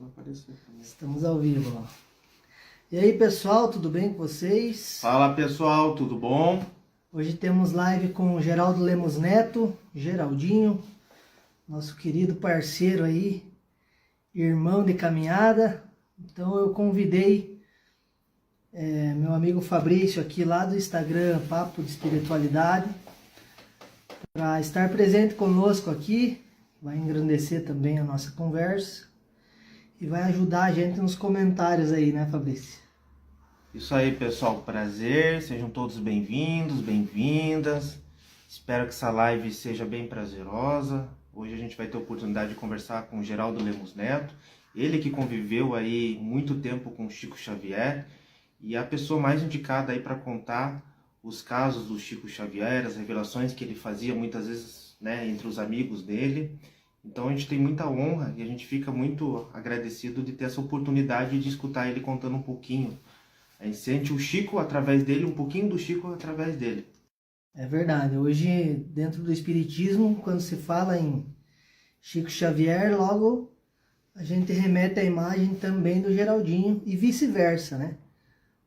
aparecer também. Estamos ao vivo, ó. E aí, pessoal, tudo bem com vocês? Fala, pessoal, tudo bom? Hoje temos live com o Geraldo Lemos Neto, Geraldinho, nosso querido parceiro aí, irmão de caminhada. Então eu convidei meu amigo Fabrício aqui lá do Instagram, Papo de Espiritualidade, para estar presente conosco aqui. Vai engrandecer também a nossa conversa e vai ajudar a gente nos comentários aí, né, Fabrício? Isso aí, pessoal, prazer, sejam todos bem-vindos, bem-vindas. Espero que essa live seja bem prazerosa. Hoje a gente vai ter a oportunidade de conversar com o Geraldo Lemos Neto, ele que conviveu aí muito tempo com o Chico Xavier e a pessoa mais indicada aí para contar os casos do Chico Xavier, as revelações que ele fazia muitas vezes, né, entre os amigos dele. Então a gente tem muita honra e a gente fica muito agradecido de ter essa oportunidade de escutar ele contando um pouquinho. A gente sente o Chico através dele, um pouquinho do Chico através dele. É verdade. Hoje, dentro do Espiritismo, quando se fala em Chico Xavier, logo a gente remete à imagem também do Geraldinho e vice-versa, né?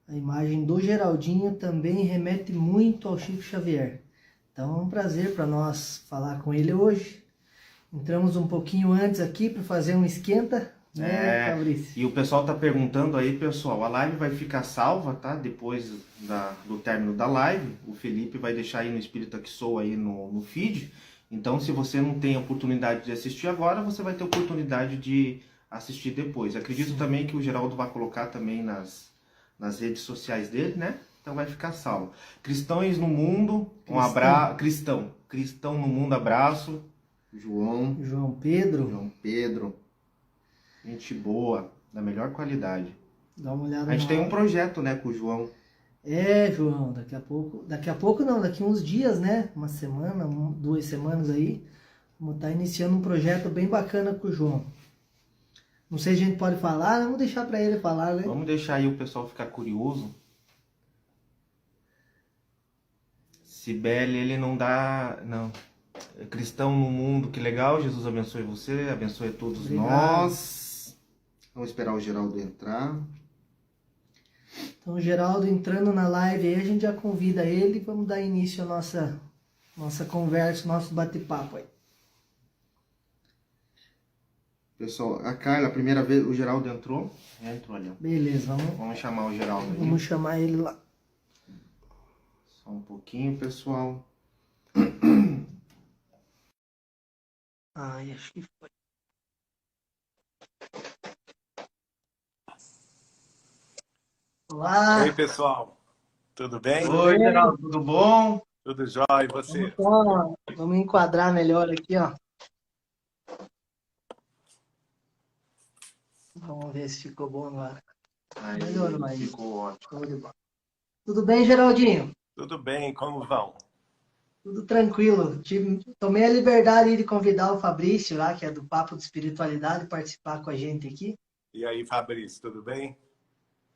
A imagem do Geraldinho também remete muito ao Chico Xavier. Então é um prazer para nós falar com ele hoje. Entramos um pouquinho antes aqui para fazer um esquenta, né, Fabrício? E o pessoal tá perguntando aí, pessoal, a live vai ficar salva, tá? Depois do término da live, o Felipe vai deixar aí no Espírita que Sou aí no feed. Então, se você não tem a oportunidade de assistir agora, você vai ter oportunidade de assistir depois. Acredito também que o Geraldo vai colocar também nas redes sociais dele, né? Então vai ficar salvo. Cristãos no Mundo, um abraço. Cristão no Mundo, abraço. João Pedro. Gente boa, da melhor qualidade. Dá uma olhada. A gente tem um projeto, né, com o João. João, daqui a pouco não, daqui uns dias, né? Uma semana, 2 semanas aí, vamos estar iniciando um projeto bem bacana com o João. Não sei se a gente pode falar, vamos deixar para ele falar, né? Vamos deixar aí o pessoal ficar curioso. Cibele, ele não dá... Não. Cristão no Mundo, que legal. Jesus abençoe você, abençoe todos. Obrigado. Nós. Vamos esperar o Geraldo entrar. Então, o Geraldo entrando na live aí, a gente já convida ele e vamos dar início à nossa conversa, nosso bate-papo aí. Pessoal, a Carla, a primeira vez o Geraldo entrou. Já entrou ali. Beleza, vamos chamar o Geraldo aí. Vamos chamar ele lá. Só um pouquinho, pessoal. Ai, acho que foi. Olá! Oi, pessoal. Tudo bem? Oi, Geraldo, tudo bom? Tudo jóia, e você? Vamos enquadrar melhor aqui, ó. Vamos ver se ficou bom agora. Melhorou aí. Ficou ótimo. Tudo bem, Geraldinho? Tudo bem, como vão? Tudo tranquilo. Tomei a liberdade de convidar o Fabrício lá, que é do Papo de Espiritualidade, participar com a gente aqui. E aí, Fabrício, tudo bem?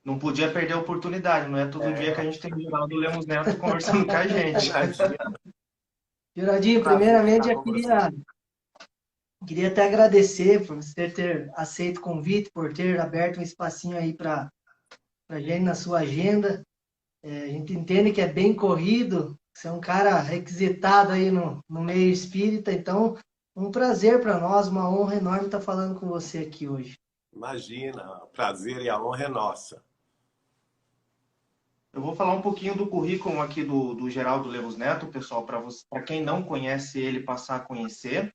Não podia perder a oportunidade, não é todo dia que a gente tem o Geraldo Lemos Neto conversando com a gente. Geraldinho, primeiramente eu queria até agradecer por você ter aceito o convite, por ter aberto um espacinho aí para a gente na sua agenda. A gente entende que é bem corrido, você é um cara requisitado aí no meio espírita, então um prazer para nós, uma honra enorme estar falando com você aqui hoje. Imagina, o prazer e a honra é nossa. Eu vou falar um pouquinho do currículo aqui do Geraldo Lemos Neto, pessoal, para quem não conhece ele, passar a conhecer.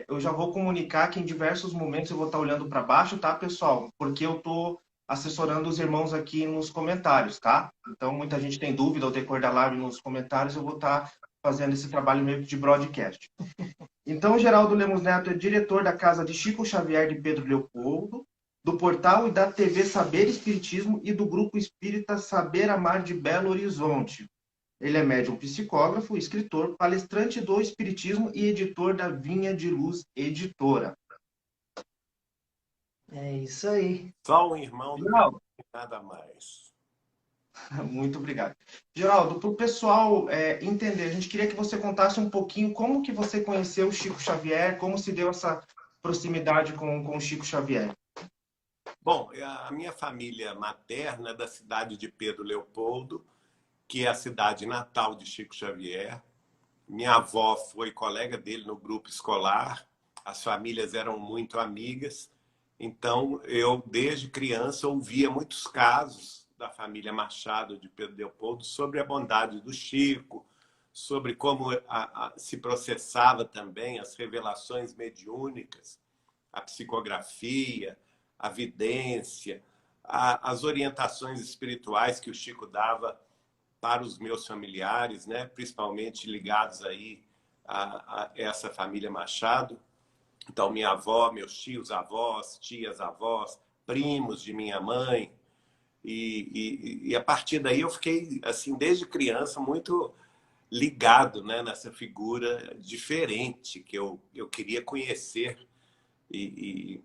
Eu já vou comunicar que em diversos momentos eu vou estar olhando para baixo, tá, pessoal? Porque eu estou assessorando os irmãos aqui nos comentários, tá? Então, muita gente tem dúvida ao decorrer da live nos comentários, eu vou estar fazendo esse trabalho meio que de broadcast. Então, o Geraldo Lemos Neto é diretor da Casa de Chico Xavier de Pedro Leopoldo, do portal e da TV Saber Espiritismo e do Grupo Espírita Saber Amar de Belo Horizonte. Ele é médium psicógrafo, escritor, palestrante do Espiritismo e editor da Vinha de Luz Editora. É isso aí. Só um irmão do Geraldo, nada mais. Muito obrigado. Geraldo, para o pessoal entender, a gente queria que você contasse um pouquinho como que você conheceu o Chico Xavier, como se deu essa proximidade com o Chico Xavier. Bom, a minha família materna é da cidade de Pedro Leopoldo, que é a cidade natal de Chico Xavier. Minha avó foi colega dele no grupo escolar, as famílias eram muito amigas, então eu, desde criança, ouvia muitos casos da família Machado de Pedro Leopoldo sobre a bondade do Chico, sobre como se processava também as revelações mediúnicas, a psicografia, a vidência, as orientações espirituais que o Chico dava para os meus familiares, né, principalmente ligados aí a essa família Machado. Então, minha avó, meus tios, avós, tias, avós, primos de minha mãe. E a partir daí eu fiquei, assim, desde criança, muito ligado, né, nessa figura diferente que eu queria conhecer e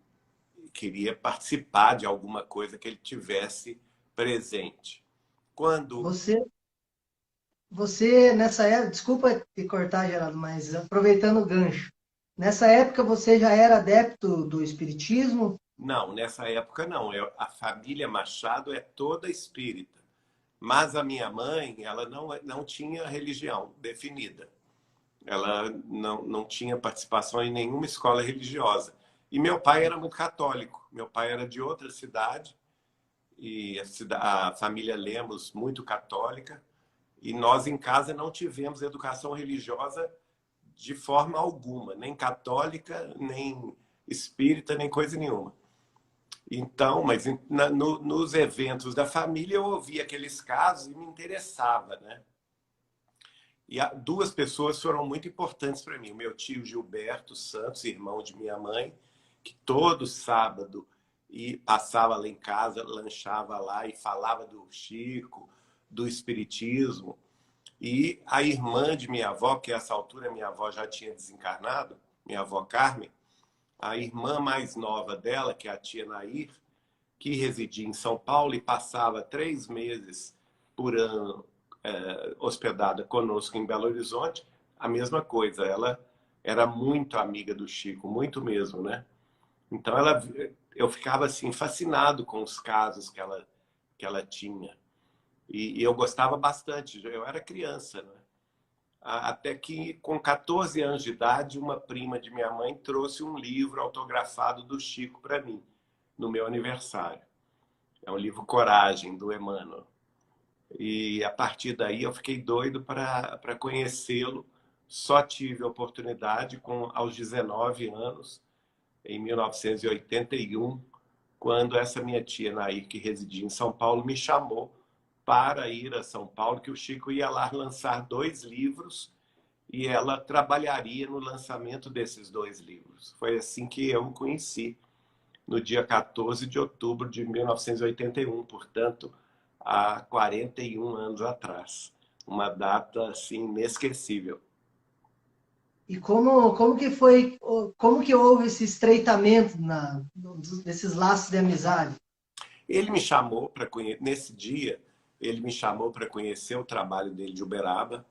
queria participar de alguma coisa que ele tivesse presente. Quando... Você, você nessa época, desculpa te cortar, Geraldo, mas aproveitando o gancho, nessa época você já era adepto do espiritismo? Não, nessa época não. A família Machado é toda espírita. Mas a minha mãe, ela não tinha religião definida. Ela não tinha participação em nenhuma escola religiosa. E meu pai era muito católico. Meu pai era de outra cidade, e a família Lemos, muito católica. E nós em casa não tivemos educação religiosa de forma alguma, nem católica, nem espírita, nem coisa nenhuma. Então, mas nos eventos da família eu ouvia aqueles casos e me interessava, né? E duas pessoas foram muito importantes para mim. O meu tio Gilberto Santos, irmão de minha mãe, que todo sábado passava lá em casa, lanchava lá e falava do Chico, do espiritismo. E a irmã de minha avó, que a essa altura minha avó já tinha desencarnado, minha avó Carmen, a irmã mais nova dela, que é a tia Nair, que residia em São Paulo e passava 3 meses por ano hospedada conosco em Belo Horizonte, a mesma coisa. Ela era muito amiga do Chico, muito mesmo, né? Então eu ficava assim fascinado com os casos que ela tinha. E eu gostava bastante. Eu era criança, né? Até que, com 14 anos de idade, uma prima de minha mãe trouxe um livro autografado do Chico para mim, no meu aniversário. É um livro Coragem, do Emmanuel. E a partir daí eu fiquei doido para conhecê-lo. Só tive a oportunidade aos 19 anos, em 1981, quando essa minha tia Nair, que residia em São Paulo, me chamou para ir a São Paulo, que o Chico ia lá lançar 2 livros e ela trabalharia no lançamento desses 2 livros. Foi assim que eu o conheci, no dia 14 de outubro de 1981, portanto, há 41 anos atrás. Uma data assim inesquecível. E como que foi, como que houve esse estreitamento desses laços de amizade? Ele me chamou para conhecer, nesse dia, ele me chamou para conhecer o trabalho dele de Uberaba,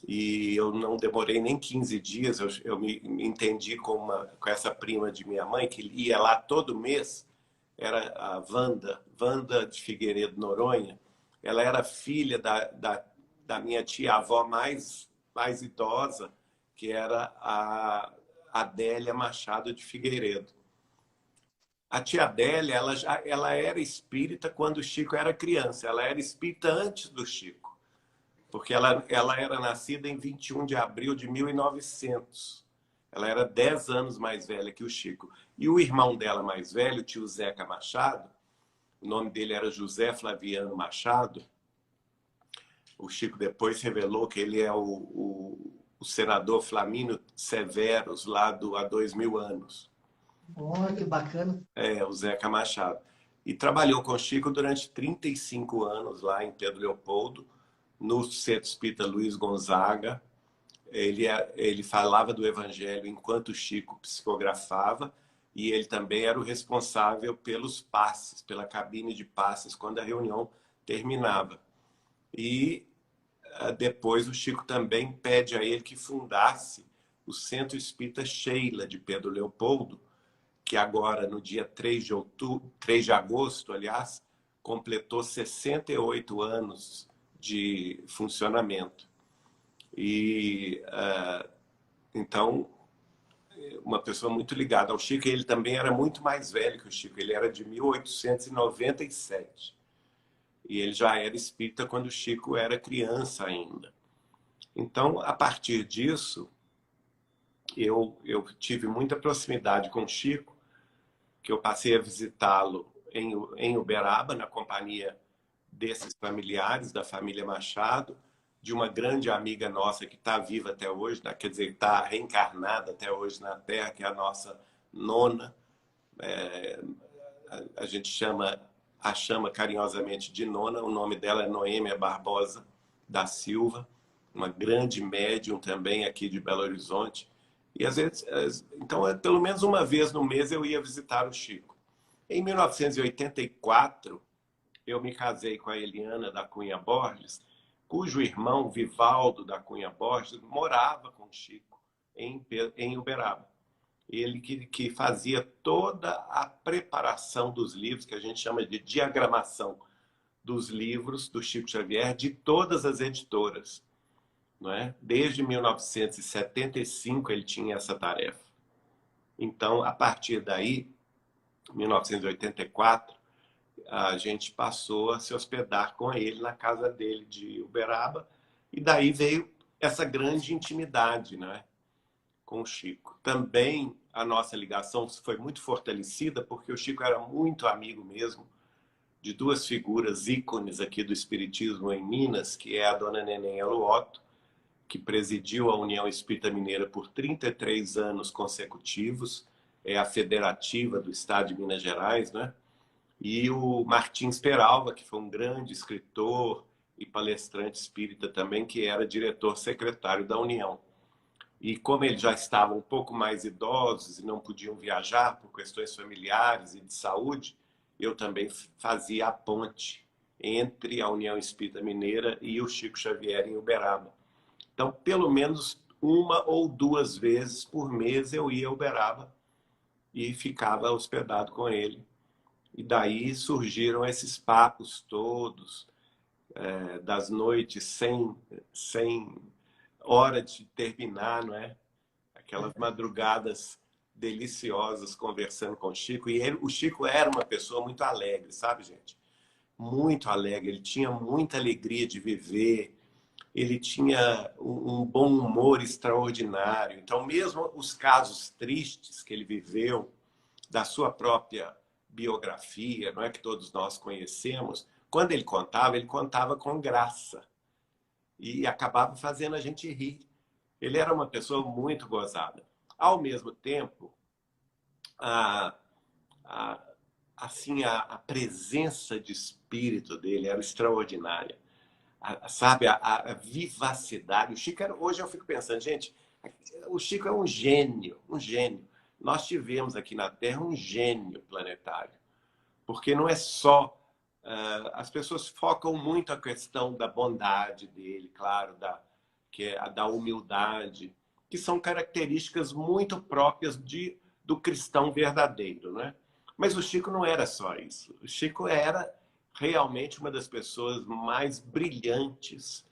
e eu não demorei nem 15 dias, eu me entendi com essa prima de minha mãe, que ia lá todo mês, era a Wanda de Figueiredo Noronha. Ela era filha da minha tia-avó mais idosa, que era a Adélia Machado de Figueiredo. A tia Adélia, ela era espírita quando o Chico era criança. Ela era espírita antes do Chico, porque ela era nascida em 21 de abril de 1900. Ela era 10 anos mais velha que o Chico. E o irmão dela mais velho, o tio Zeca Machado, o nome dele era José Flaviano Machado. O Chico depois revelou que ele é o senador Flamínio Severus, lá há 2000 anos. Oh, que bacana. O Zeca Machado. E trabalhou com o Chico durante 35 anos lá em Pedro Leopoldo, no Centro Espírita Luiz Gonzaga. Ele falava do Evangelho enquanto o Chico psicografava, e ele também era o responsável pelos passes, pela cabine de passes, quando a reunião terminava. E depois o Chico também pede a ele que fundasse o Centro Espírita Sheila de Pedro Leopoldo, que agora, no dia 3 de agosto, aliás, completou 68 anos de funcionamento. E, então, uma pessoa muito ligada ao Chico, ele também era muito mais velho que o Chico, ele era de 1897. E ele já era espírita quando o Chico era criança ainda. Então, a partir disso, eu tive muita proximidade com o Chico, que eu passei a visitá-lo em Uberaba, na companhia desses familiares, da família Machado, de uma grande amiga nossa que está viva até hoje, né? Quer dizer, está reencarnada até hoje na Terra, que é a nossa nona. A gente a chama carinhosamente de nona, o nome dela é Noêmia Barbosa da Silva, uma grande médium também aqui de Belo Horizonte. E às vezes, então, pelo menos uma vez no mês eu ia visitar o Chico. Em 1984, eu me casei com a Eliana da Cunha Borges, cujo irmão, Vivaldo da Cunha Borges, morava com o Chico em Uberaba. Ele que fazia toda a preparação dos livros, que a gente chama de diagramação dos livros do Chico Xavier, de todas as editoras. Não é? Desde 1975 ele tinha essa tarefa. Então, a partir daí, 1984, a gente passou a se hospedar com ele na casa dele de Uberaba, e daí veio essa grande intimidade, né, com o Chico. Também a nossa ligação foi muito fortalecida, porque o Chico era muito amigo mesmo de duas figuras ícones aqui do Espiritismo em Minas, que é a dona Neném Aluoto, que presidiu a União Espírita Mineira por 33 anos consecutivos, é a federativa do Estado de Minas Gerais, né? E o Martins Peralva, que foi um grande escritor e palestrante espírita também, que era diretor-secretário da União. E como eles já estavam um pouco mais idosos e não podiam viajar por questões familiares e de saúde, eu também fazia a ponte entre a União Espírita Mineira e o Chico Xavier em Uberaba. Então, pelo menos uma ou duas vezes por mês eu ia a Uberaba e ficava hospedado com ele. E daí surgiram esses papos todos, das noites sem hora de terminar, não é? Aquelas madrugadas deliciosas conversando com o Chico. E o Chico era uma pessoa muito alegre, sabe, gente? Muito alegre. Ele tinha muita alegria de viver. Ele tinha um bom humor extraordinário. Então, mesmo os casos tristes que ele viveu, da sua própria biografia, não é, que todos nós conhecemos, quando ele contava com graça. E acabava fazendo a gente rir. Ele era uma pessoa muito gozada. Ao mesmo tempo, assim, a presença de espírito dele era extraordinária. Sabe, a vivacidade. O Chico hoje eu fico pensando, gente, o Chico é um gênio, um gênio. Nós tivemos aqui na Terra um gênio planetário, porque não é só... as pessoas focam muito a questão da bondade dele, claro, que é a da humildade, que são características muito próprias do cristão verdadeiro, né? Mas o Chico não era só isso. O Chico era realmente uma das pessoas mais brilhantes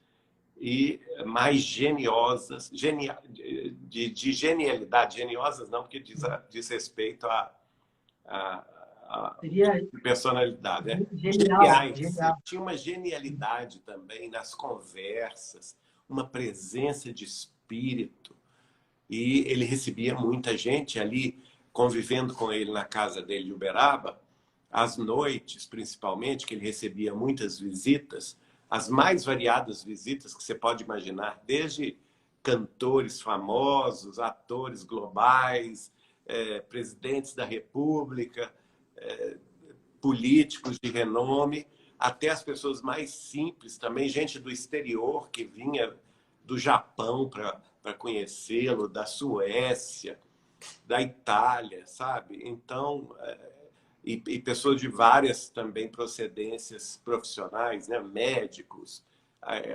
e mais geniosas, de genialidade, geniosas não, porque diz respeito a personalidade, né? Genial. Tinha uma genialidade também nas conversas, uma presença de espírito, e ele recebia muita gente ali, convivendo com ele na casa dele de Uberaba, às noites, principalmente, que ele recebia muitas visitas, as mais variadas visitas que você pode imaginar, desde cantores famosos, atores globais, presidentes da República, políticos de renome, até as pessoas mais simples também, gente do exterior que vinha do Japão para conhecê-lo, da Suécia, da Itália, sabe? Então, e pessoas de várias também procedências profissionais, né? Médicos,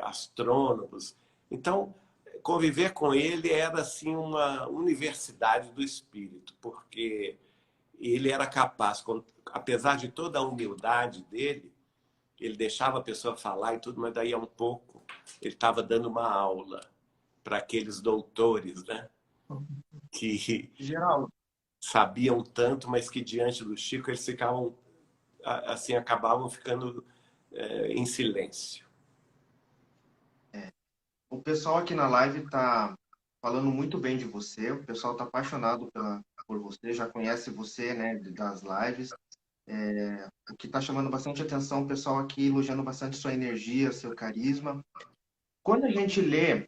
astrônomos. Então, conviver com ele era assim uma universidade do espírito, porque ele era capaz, apesar de toda a humildade dele, ele deixava a pessoa falar e tudo, mas daí a um pouco ele estava dando uma aula para aqueles doutores, né? Que Geraldo, sabiam tanto, mas que diante do Chico eles ficavam, assim, acabavam ficando em silêncio. o pessoal aqui na live tá falando muito bem de você, o pessoal tá apaixonado por você, já conhece você, né, das lives. O que tá chamando bastante atenção, o pessoal aqui elogiando bastante sua energia, seu carisma. Quando a gente lê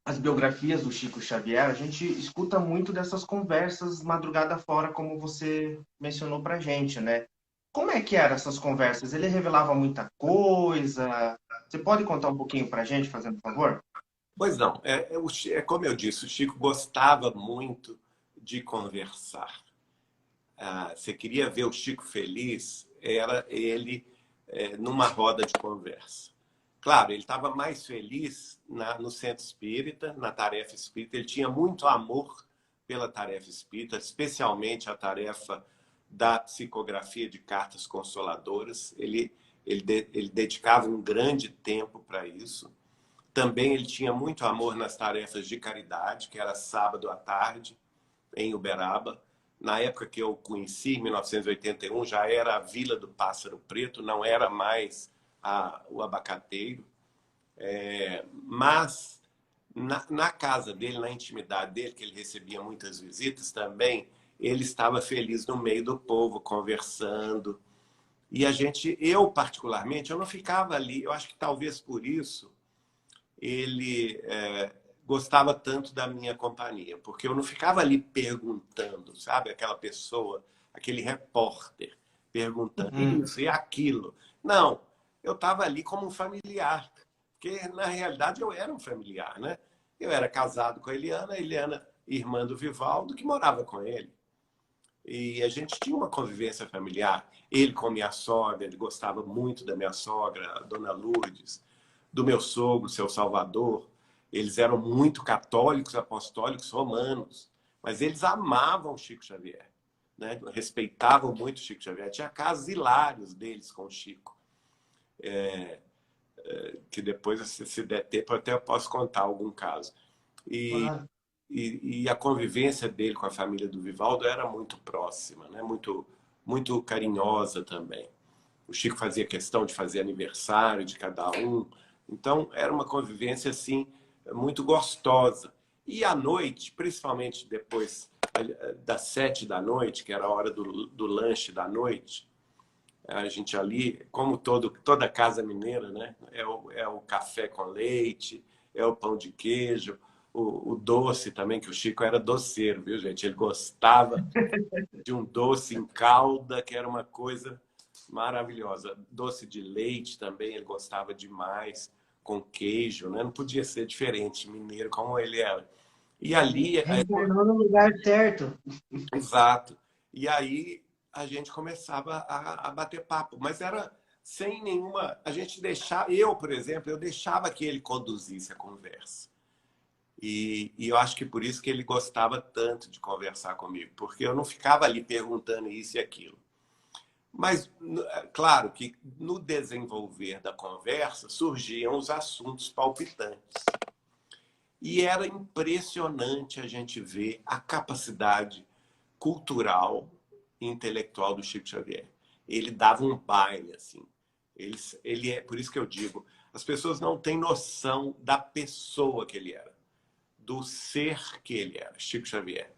as biografias do Chico Xavier, a gente escuta muito dessas conversas madrugada fora, como você mencionou pra gente, né? Como é que eram essas conversas? Ele revelava muita coisa? Você pode contar um pouquinho pra gente, fazendo favor? Pois não, é como eu disse, o Chico gostava muito de conversar. Você queria ver o Chico feliz, era ele numa roda de conversa. Claro, ele estava mais feliz no centro espírita, na tarefa espírita. Ele tinha muito amor pela tarefa espírita, especialmente a tarefa da psicografia de cartas consoladoras. Ele dedicava um grande tempo para isso. Também ele tinha muito amor nas tarefas de caridade, que era sábado à tarde, em Uberaba. Na época que eu o conheci, em 1981, já era a Vila do Pássaro Preto, não era mais o Abacateiro. Mas na casa dele, na intimidade dele, que ele recebia muitas visitas também, ele estava feliz no meio do povo, conversando. E eu particularmente, eu não ficava ali, eu acho que talvez por isso ele gostava tanto da minha companhia, porque eu não ficava ali perguntando, sabe? Aquela pessoa, aquele repórter, perguntando Uhum. isso e aquilo. Não, eu estava ali como um familiar, porque na realidade eu era um familiar, né? Eu era casado com a Eliana, irmã do Vivaldo, que morava com ele. E a gente tinha uma convivência familiar. Ele com minha sogra, ele gostava muito da minha sogra, a dona Lourdes, do meu sogro, seu Salvador. Eles eram muito católicos, apostólicos, romanos, mas eles amavam o Chico Xavier, né? Respeitavam muito o Chico Xavier. Tinha casos hilários deles com o Chico, que depois, se der tempo, até eu posso contar algum caso. E, Claro. e a convivência dele com a família do Vivaldo era muito próxima, né? Muito carinhosa também. O Chico fazia questão de fazer aniversário de cada um. Então, era uma convivência assim muito gostosa. E à noite, principalmente depois das 7 da noite, que era a hora do lanche da noite, a gente ali, como toda casa mineira, né? É o café com leite, é o pão de queijo, o doce também, que o Chico era doceiro, viu, gente? Ele gostava de um doce em calda, que era uma coisa maravilhosa. Doce de leite também, ele gostava demais, com queijo, né? Não podia ser diferente, mineiro como ele era. E ali, Reencarnou no lugar certo. exato. E aí a gente começava a bater papo, mas era sem nenhuma. A gente deixava, por exemplo, eu deixava que ele conduzisse a conversa. E eu acho que por isso que ele gostava tanto de conversar comigo, porque eu não ficava ali perguntando isso e aquilo. Mas, claro que no desenvolver da conversa surgiam os assuntos palpitantes. E era impressionante a gente ver a capacidade cultural e intelectual do Chico Xavier. Ele dava um baile, assim. Por isso que eu digo, as pessoas não têm noção da pessoa que ele era, do ser que ele era, Chico Xavier.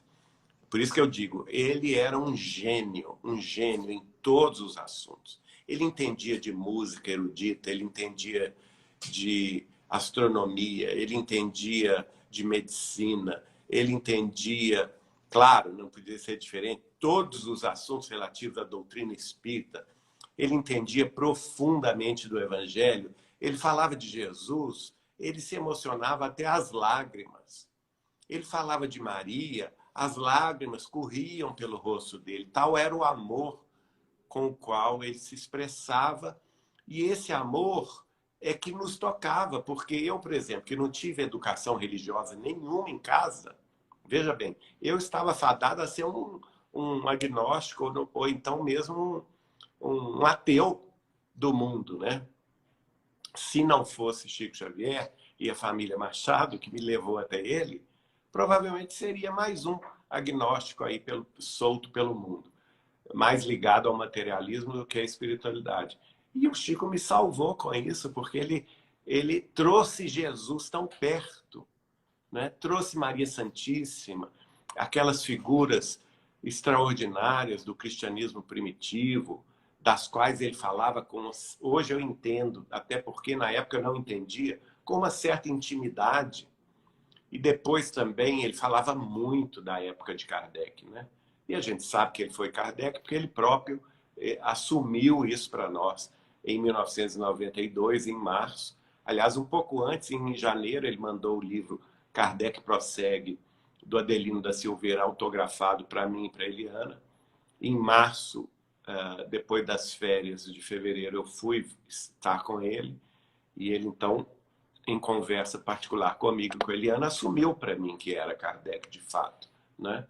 Por isso que eu digo, ele era um gênio em todos os assuntos. Ele entendia de música erudita, ele entendia de astronomia, ele entendia de medicina, ele entendia, claro, não podia ser diferente, todos os assuntos relativos à doutrina espírita. Ele entendia profundamente do Evangelho, ele falava de Jesus, ele se emocionava até às lágrimas. Ele falava de Maria, as lágrimas corriam pelo rosto dele. Tal era o amor com o qual ele se expressava. E esse amor é que nos tocava, porque eu, por exemplo, que não tive educação religiosa nenhuma em casa, veja bem, eu estava fadado a ser um um agnóstico ou então mesmo um ateu do mundo, né? Se não fosse Chico Xavier e a família Machado, que me levou até ele, provavelmente seria mais um agnóstico aí solto pelo mundo, mais ligado ao materialismo do que à espiritualidade. E o Chico me salvou com isso, porque ele trouxe Jesus tão perto, né? Trouxe Maria Santíssima, aquelas figuras extraordinárias do cristianismo primitivo, das quais ele falava com, hoje eu entendo, até porque na época eu não entendia, com uma certa intimidade. E depois também ele falava muito da época de Kardec, né? E a gente sabe que ele foi Kardec porque ele próprio assumiu isso para nós em 1992, em março. Aliás, um pouco antes, em janeiro, ele mandou o livro Kardec Prossegue, do Adelino da Silveira, autografado para mim e para Eliana. Em março, depois das férias de fevereiro, eu fui estar com ele. E ele, então, em conversa particular comigo e com a Eliana, assumiu para mim que era Kardec de fato, né?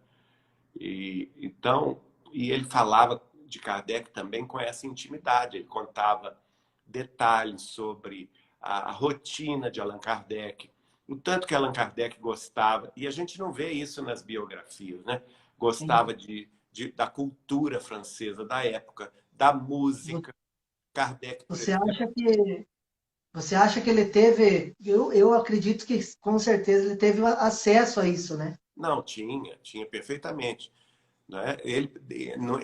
Então, ele falava de Kardec também com essa intimidade. Ele contava detalhes sobre a rotina de Allan Kardec, o tanto que Allan Kardec gostava, e a gente não vê isso nas biografias, né? Gostava da cultura francesa da época, da música. Kardec, por Você exemplo, acha que você acha que ele teve, eu acredito que com certeza ele teve acesso a isso, né? não, tinha perfeitamente. Né? Ele,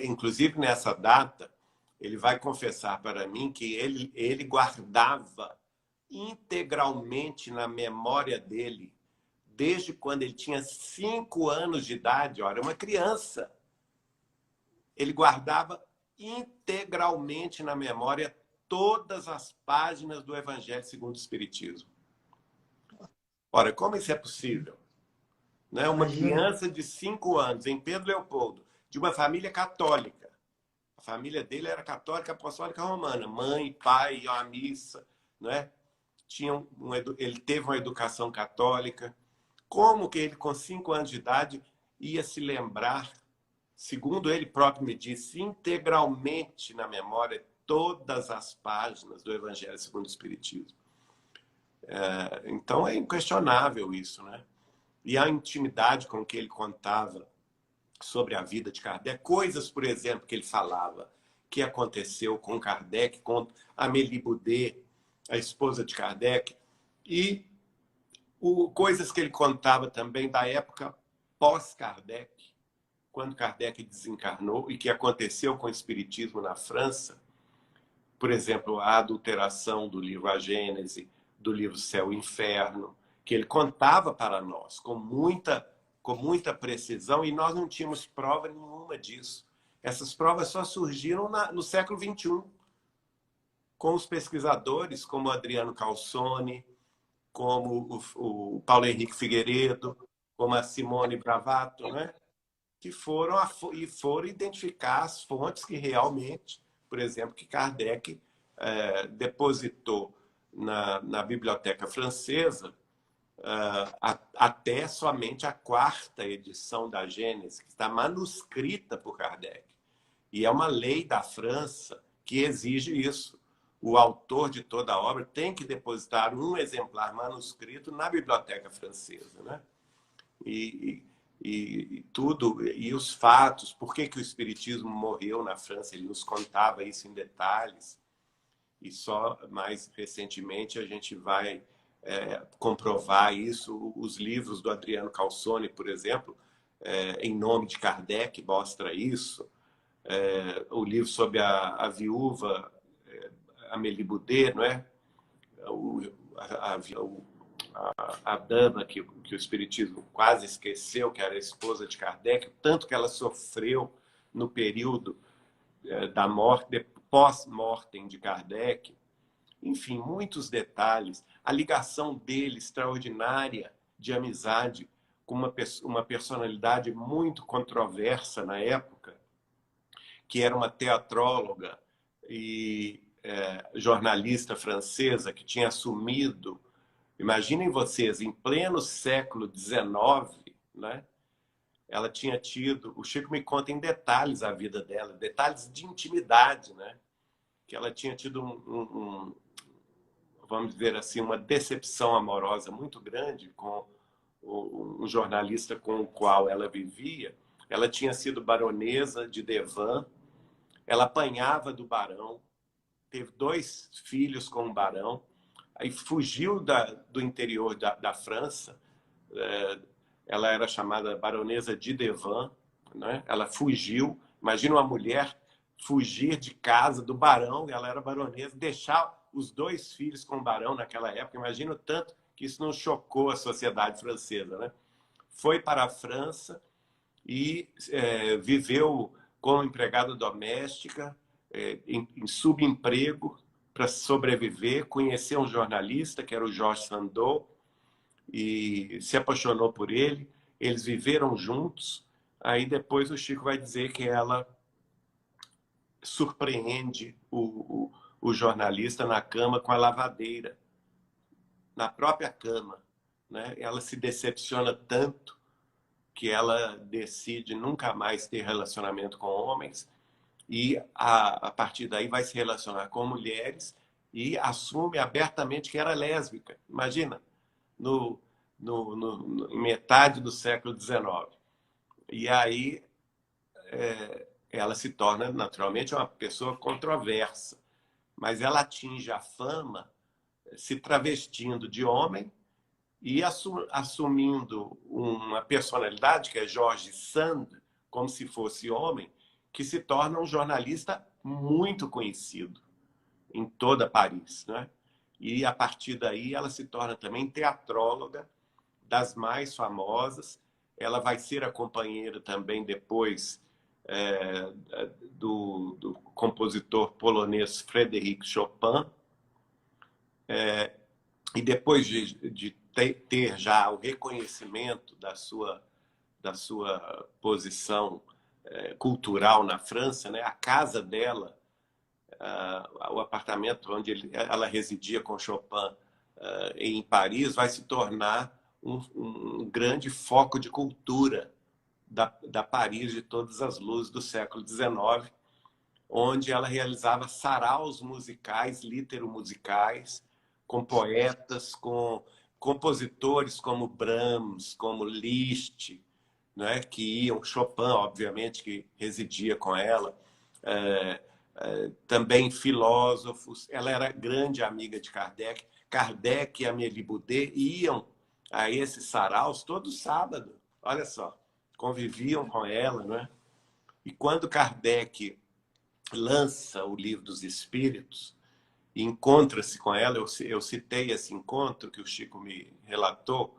inclusive, nessa data, ele vai confessar para mim que ele guardava integralmente na memória dele, desde quando ele tinha 5 anos de idade, olha, uma criança, ele guardava integralmente na memória todas as páginas do Evangelho segundo o Espiritismo. Ora, como isso é possível? Né? Uma Imagina. criança de 5 anos, em Pedro Leopoldo, de uma família católica. A família dele era católica apostólica romana, mãe, pai, iam à missa, né? Ele teve uma educação católica. Como que ele, com 5 anos de idade, ia se lembrar, segundo ele próprio me disse, integralmente na memória todas as páginas do Evangelho segundo o Espiritismo? Então é inquestionável isso, né? E a intimidade com que ele contava sobre a vida de Kardec, coisas, por exemplo, que ele falava que aconteceu com Kardec, com Amélie Boudet, a esposa de Kardec, e coisas que ele contava também da época pós-Kardec, quando Kardec desencarnou, e que aconteceu com o Espiritismo na França, por exemplo, a adulteração do livro A Gênese, do livro Céu e Inferno, que ele contava para nós com muita precisão, e nós não tínhamos prova nenhuma disso. Essas provas só surgiram no século XXI, com os pesquisadores como Adriano Calzone, como o Paulo Henrique Figueiredo, como a Simone Bravato, né? Que foram identificar as fontes que realmente, por exemplo, que Kardec depositou na Biblioteca Francesa, até somente a 4ª edição da Gênese, que está manuscrita por Kardec. E é uma lei da França que exige isso. O autor de toda a obra tem que depositar um exemplar manuscrito na Biblioteca Francesa, né? E tudo, e os fatos, por que o Espiritismo morreu na França, ele nos contava isso em detalhes. E só mais recentemente a gente vai comprovar isso. Os livros do Adriano Calzone, por exemplo, Em Nome de Kardec, mostra isso. O livro sobre a viúva Amélie Boudet, não é? A dama que o Espiritismo quase esqueceu, que era a esposa de Kardec, tanto que ela sofreu no período da morte, pós-mortem de Kardec. Enfim, muitos detalhes. A ligação dele, extraordinária, de amizade, com uma personalidade muito controversa na época, que era uma teatróloga e jornalista francesa que tinha assumido, imaginem vocês, em pleno século XIX, né, ela tinha tido, o Chico me conta em detalhes a vida dela, detalhes de intimidade, né? Que ela tinha tido vamos dizer assim, uma decepção amorosa muito grande com um jornalista com o qual ela vivia. Ela tinha sido baronesa de Devan, ela apanhava do barão, teve 2 filhos com o barão, aí fugiu do interior da França, ela era chamada baronesa de Devan, né? Ela fugiu, imagina uma mulher fugir de casa do barão, ela era baronesa, deixar os 2 filhos com o barão naquela época, imagina o tanto que isso não chocou a sociedade francesa, né? Foi para a França e viveu como empregada doméstica, em subemprego, para sobreviver, conheceu um jornalista, que era o Georges Sandeau, e se apaixonou por ele, eles viveram juntos, aí depois o Chico vai dizer que ela surpreende o jornalista na cama com a lavadeira, na própria cama, né? Ela se decepciona tanto que ela decide nunca mais ter relacionamento com homens e a partir daí vai se relacionar com mulheres e assume abertamente que era lésbica. Imagina, no, em metade do século XIX. E aí ela se torna naturalmente uma pessoa controversa, mas ela atinge a fama se travestindo de homem e assumindo uma personalidade que é Jorge Sand, como se fosse homem, que se torna um jornalista muito conhecido em toda Paris, né? E a partir daí ela se torna também teatróloga das mais famosas. Ela vai ser a companheira também depois do compositor polonês Frédéric Chopin. E depois de ter já o reconhecimento da sua posição cultural na França, né? A casa dela, o apartamento onde ela residia com Chopin em Paris, vai se tornar um grande foco de cultura da Paris de todas as luzes do século XIX, onde ela realizava saraus musicais, litero-musicais, com poetas, com compositores como Brahms, como Liszt, né, que iam, Chopin, obviamente, que residia com ela, também filósofos. Ela era grande amiga de Kardec. Kardec e Amélie Boudet iam a esses saraus todo sábado. Olha só, conviviam com ela, não é? E quando Kardec lança o Livro dos Espíritos e encontra-se com ela, eu citei esse encontro que o Chico me relatou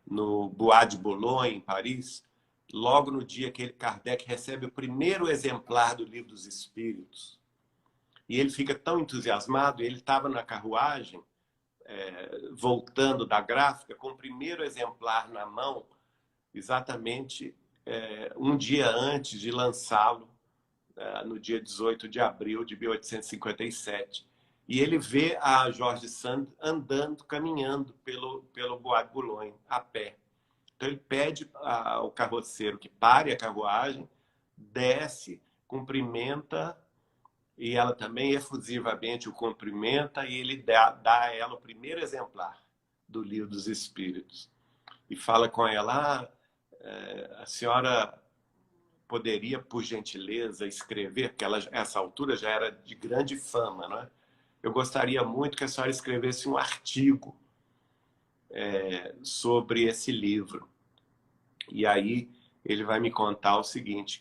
no Bois de Boulogne, em Paris, logo no dia que Kardec recebe o primeiro exemplar do Livro dos Espíritos. E ele fica tão entusiasmado, ele estava na carruagem, voltando da gráfica, com o primeiro exemplar na mão, exatamente um dia antes de lançá-lo, no dia 18 de abril de 1857. E ele vê a George Sand andando, caminhando pelo Bois de Boulogne, a pé. Então ele pede ao carroceiro que pare a carruagem, desce, cumprimenta, e ela também efusivamente o cumprimenta, e ele dá a ela o primeiro exemplar do Livro dos Espíritos. E fala com ela, a senhora poderia, por gentileza, escrever, porque ela, a essa altura, já era de grande fama, né? Eu gostaria muito que a senhora escrevesse um artigo sobre esse livro. E aí ele vai me contar o seguinte,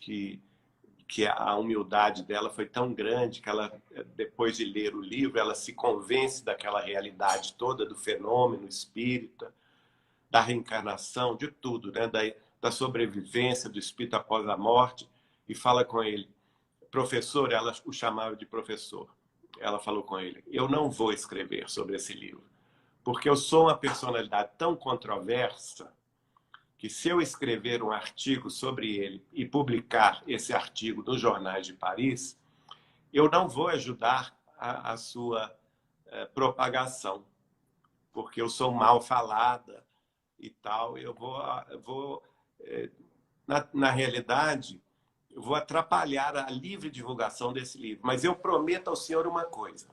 que a humildade dela foi tão grande que ela, depois de ler o livro, ela se convence daquela realidade toda, do fenômeno espírita, da reencarnação, de tudo, né? Da sobrevivência do espírito após a morte, e fala com ele. Professor, ela o chamava de professor. Ela falou com ele, eu não vou escrever sobre esse livro, porque eu sou uma personalidade tão controversa que se eu escrever um artigo sobre ele e publicar esse artigo nos jornais de Paris, eu não vou ajudar a sua propagação, porque eu sou mal falada e tal, eu vou na realidade, eu vou atrapalhar a livre divulgação desse livro. Mas eu prometo ao senhor uma coisa.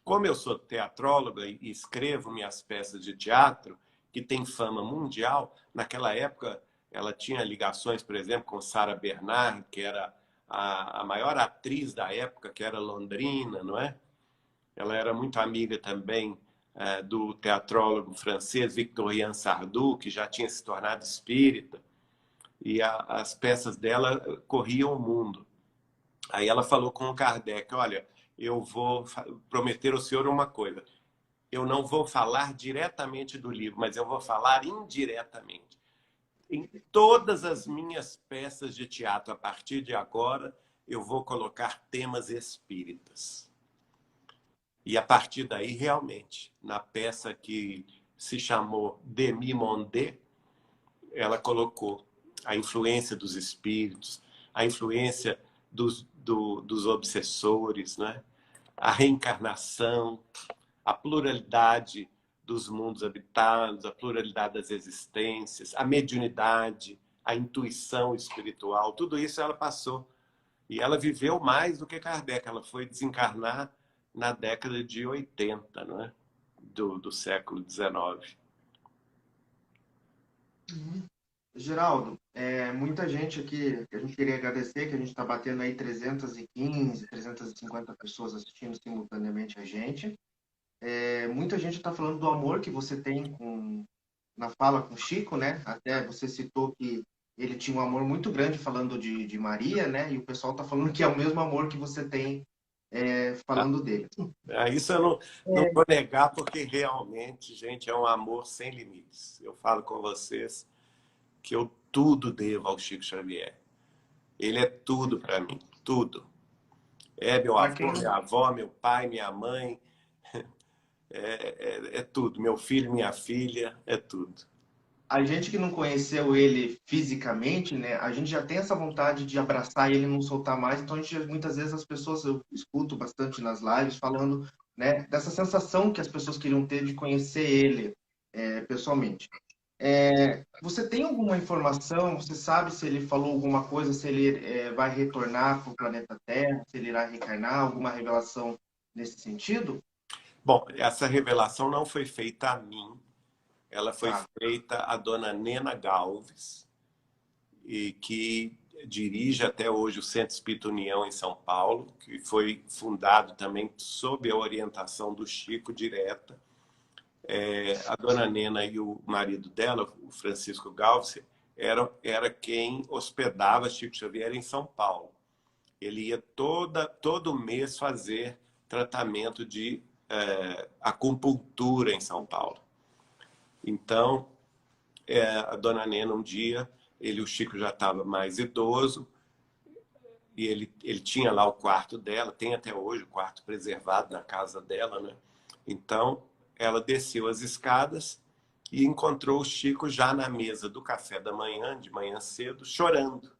Como eu sou teatróloga e escrevo minhas peças de teatro, que tem fama mundial, naquela época ela tinha ligações, por exemplo, com Sarah Bernard, que era a maior atriz da época, que era londrina, não é? Ela era muito amiga também do teatrólogo francês Victorien Sardou, que já tinha se tornado espírita, e as peças dela corriam o mundo. Aí ela falou com o Kardec, olha, eu vou prometer ao senhor uma coisa, eu não vou falar diretamente do livro, mas eu vou falar indiretamente. Em todas as minhas peças de teatro, a partir de agora, eu vou colocar temas espíritas. E a partir daí, realmente, na peça que se chamou Demi-Monde, ela colocou a influência dos espíritos, a influência dos obsessores, né? A reencarnação, a pluralidade dos mundos habitados, a pluralidade das existências, a mediunidade, a intuição espiritual, tudo isso ela passou. E ela viveu mais do que Kardec, ela foi desencarnar na década de 80, não é? do século XIX. Geraldo, muita gente aqui, a gente queria agradecer, que a gente está batendo aí 315, 350 pessoas assistindo simultaneamente a gente. Muita gente está falando do amor que você tem na fala com o Chico, né? Até você citou que ele tinha um amor muito grande falando de Maria, né? E o pessoal está falando que é o mesmo amor que você tem falando dele. Isso eu não vou negar, porque realmente, gente, é um amor sem limites. Eu falo com vocês que eu tudo devo ao Chico Xavier. Ele é tudo para mim, tudo. É meu avô, minha avó, meu pai, minha mãe, é tudo. Meu filho, minha filha, é tudo. A gente que não conheceu ele fisicamente, né? A gente já tem essa vontade de abraçar ele e não soltar mais. Então, muitas vezes as pessoas, eu escuto bastante nas lives, falando, né, dessa sensação que as pessoas queriam ter de conhecer ele pessoalmente. Você tem alguma informação? Você sabe se ele falou alguma coisa, se ele vai retornar para o planeta Terra, se ele irá reencarnar, alguma revelação nesse sentido? Bom, essa revelação não foi feita a mim. Ela foi feita à dona Nena Galves, e que dirige até hoje o Centro Espírita União em São Paulo, que foi fundado também sob a orientação do Chico direta. A dona Nena e o marido dela, o Francisco Galves, era quem hospedava Chico Xavier em São Paulo. Ele ia todo mês fazer tratamento de acupuntura em São Paulo. Então, a dona Nena, um dia, o Chico já estava mais idoso, e ele tinha lá o quarto dela, tem até hoje o quarto preservado na casa dela, né? Então, ela desceu as escadas e encontrou o Chico já na mesa do café da manhã, de manhã cedo, chorando,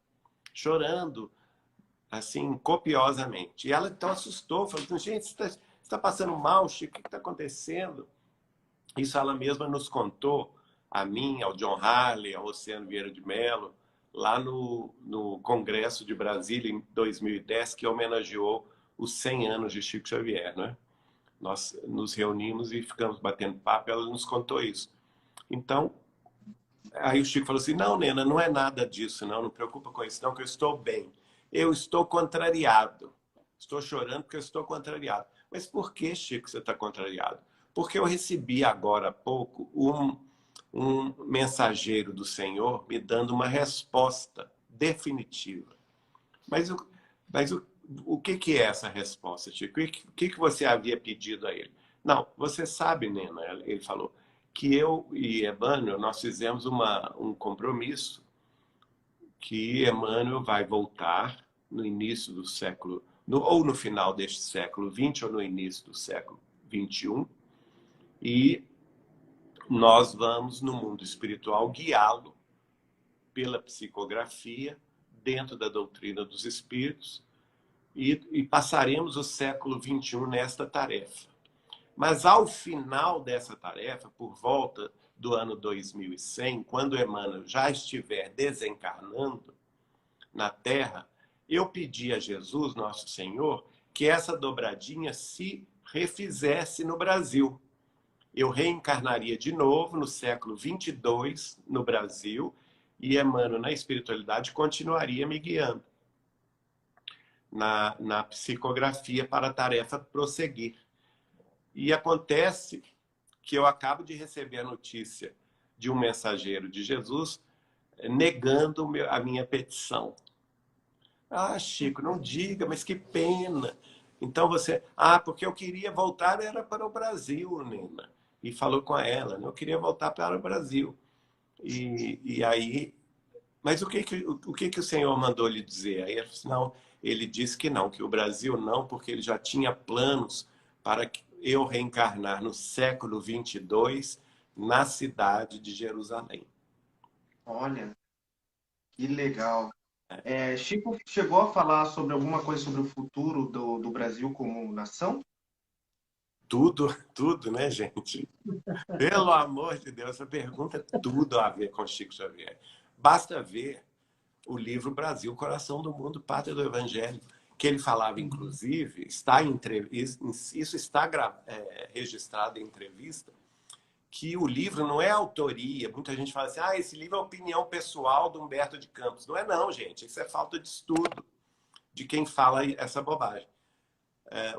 assim, copiosamente. E ela então assustou, falou assim, gente, você está passando mal, Chico, o que está acontecendo? Isso ela mesma nos contou, a mim, ao John Harley, ao Oceano Vieira de Mello, lá no Congresso de Brasília, em 2010, que homenageou os 100 anos de Chico Xavier, né? Nós nos reunimos e ficamos batendo papo, e ela nos contou isso. Então, aí o Chico falou assim, não, Nena, não é nada disso, não preocupa com isso, não, que eu estou bem. Eu estou contrariado. Estou chorando porque eu estou contrariado. Mas por que, Chico, você está contrariado? Porque eu recebi agora há pouco um mensageiro do Senhor me dando uma resposta definitiva. Mas o que é essa resposta, Chico? O que você havia pedido a ele? Não, você sabe, Nena, ele falou, que eu e Emmanuel, nós fizemos um compromisso que Emmanuel vai voltar no início do século, ou no final deste século XX, ou no início do século XXI, e nós vamos, no mundo espiritual, guiá-lo pela psicografia, dentro da doutrina dos espíritos, e passaremos o século XXI nesta tarefa. Mas, ao final dessa tarefa, por volta do ano 2100, quando Emmanuel já estiver desencarnando na Terra, eu pedi a Jesus, nosso Senhor, que essa dobradinha se refizesse no Brasil. Eu reencarnaria de novo no século 22 no Brasil e Emmanuel, na espiritualidade, continuaria me guiando na psicografia para a tarefa prosseguir. E acontece que eu acabo de receber a notícia de um mensageiro de Jesus negando a minha petição. Ah, Chico, não diga, mas que pena. Então você... Ah, porque eu queria voltar era para o Brasil, Nena. E falou com ela, né? Eu queria voltar para o Brasil. E aí... Mas o que o Senhor mandou lhe dizer? Aí não, ele disse que não, que o Brasil não, porque ele já tinha planos para que eu reencarnar no século 22 na cidade de Jerusalém. Olha, que legal. Chico chegou a falar sobre alguma coisa sobre o futuro do Brasil como nação? Tudo, né, gente? Pelo amor de Deus, essa pergunta tem tudo a ver com Chico Xavier. Basta ver o livro Brasil, Coração do Mundo, Pátria do Evangelho, que ele falava, inclusive, isso está registrado em entrevista, que o livro não é autoria. Muita gente fala assim, esse livro é opinião pessoal do Humberto de Campos. Não é não, gente. Isso é falta de estudo de quem fala essa bobagem.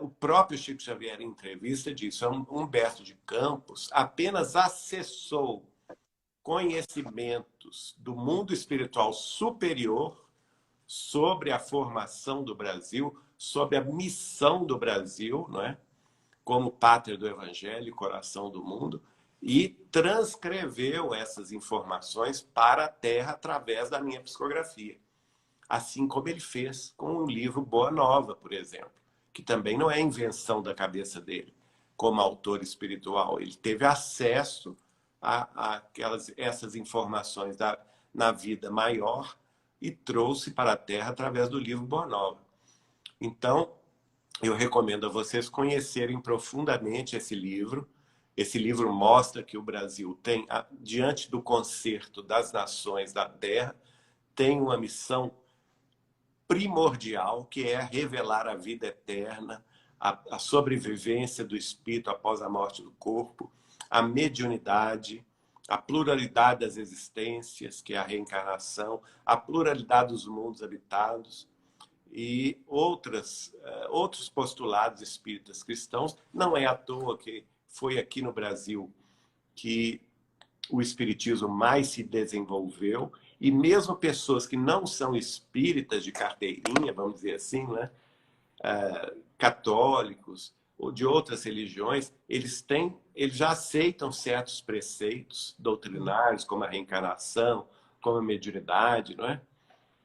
O próprio Chico Xavier, em entrevista, disse: Humberto de Campos apenas acessou conhecimentos do mundo espiritual superior sobre a formação do Brasil, sobre a missão do Brasil, não é? Como pátria do Evangelho, coração do mundo, e transcreveu essas informações para a Terra através da minha psicografia. Assim como ele fez com o livro Boa Nova, por exemplo, que também não é invenção da cabeça dele, como autor espiritual. Ele teve acesso a essas informações na vida maior e trouxe para a Terra através do livro Boa Nova. Então, eu recomendo a vocês conhecerem profundamente esse livro. Esse livro mostra que o Brasil tem, diante do concerto das nações da Terra, tem uma missão primordial, que é revelar a vida eterna, a sobrevivência do espírito após a morte do corpo, a mediunidade, a pluralidade das existências, que é a reencarnação, a pluralidade dos mundos habitados e outros postulados espíritas cristãos. Não é à toa que foi aqui no Brasil que o espiritismo mais se desenvolveu, e mesmo pessoas que não são espíritas de carteirinha, vamos dizer assim, né? Católicos ou de outras religiões, eles já aceitam certos preceitos doutrinários, como a reencarnação, como a mediunidade, não é?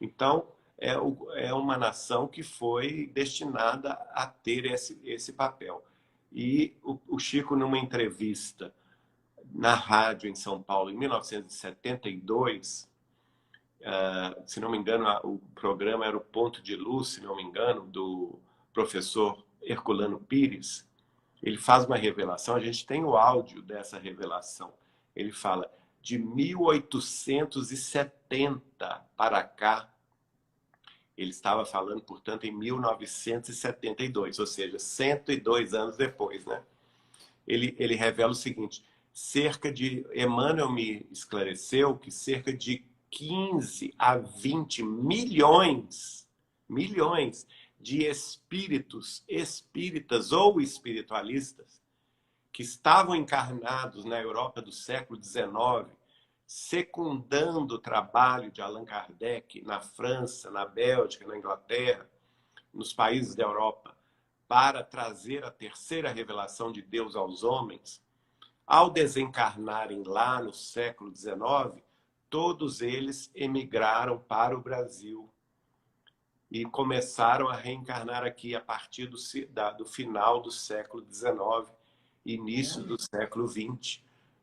Então, é uma nação que foi destinada a ter esse papel. E o Chico, numa entrevista na rádio em São Paulo, em 1972, se não me engano, o programa era o Ponto de Luz, se não me engano, do professor Herculano Pires. Ele faz uma revelação, a gente tem o áudio dessa revelação. Ele fala: de 1870 para cá, ele estava falando, portanto, em 1972, ou seja, 102 anos depois, né? Ele revela o seguinte: Emmanuel me esclareceu que cerca de 15 a 20 milhões de espíritas ou espiritualistas que estavam encarnados na Europa do século XIX, secundando o trabalho de Allan Kardec na França, na Bélgica, na Inglaterra, nos países da Europa, para trazer a terceira revelação de Deus aos homens, ao desencarnarem lá no século XIX, todos eles emigraram para o Brasil e começaram a reencarnar aqui a partir do final do século XIX, início do século XX,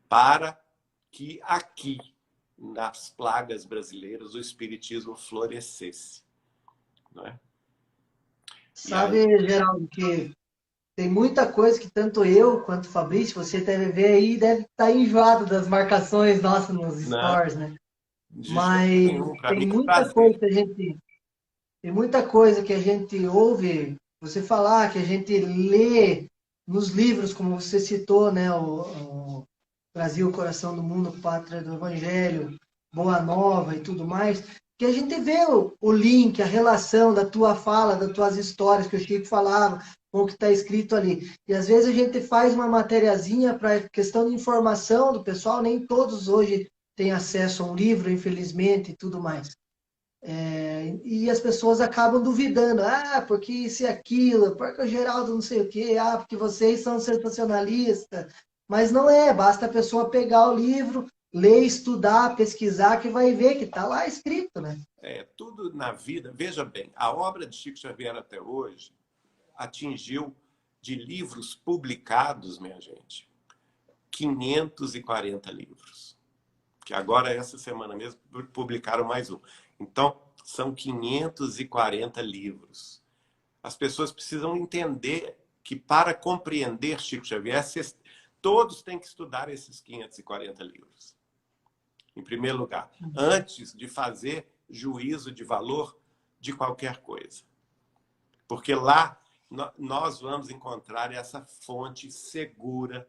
para que aqui, nas plagas brasileiras, o espiritismo florescesse. Não é? Sabe, Geraldo, que tem muita coisa que tanto eu quanto o Fabrício, você deve ver aí, deve estar enjoado das marcações nossas nos Não, stories, né? de jeito Mas nenhum. Para tem mim é um muita coisa prazer. que a gente, tem muita coisa que a gente ouve você falar, que a gente lê nos livros, como você citou, né? O Brasil, Coração do Mundo, Pátria do Evangelho, Boa Nova e tudo mais, que a gente vê o link, a relação da tua fala, das tuas histórias que o Chico falava, com o que está escrito ali. E às vezes a gente faz uma materiazinha para questão de informação do pessoal, nem todos hoje têm acesso a um livro, infelizmente, e tudo mais. E as pessoas acabam duvidando, porque isso e aquilo, porque o Geraldo não sei o quê, porque vocês são sensacionalistas. Mas não é, basta a pessoa pegar o livro, ler, estudar, pesquisar, que vai ver que está lá escrito, né? Tudo na vida, veja bem, a obra de Chico Xavier até hoje atingiu, de livros publicados, minha gente, 540 livros. Que agora, essa semana mesmo, publicaram mais um. Então, são 540 livros. As pessoas precisam entender que, para compreender Chico Xavier, todos têm que estudar esses 540 livros. Em primeiro lugar, antes de fazer juízo de valor de qualquer coisa. Porque lá nós vamos encontrar essa fonte segura,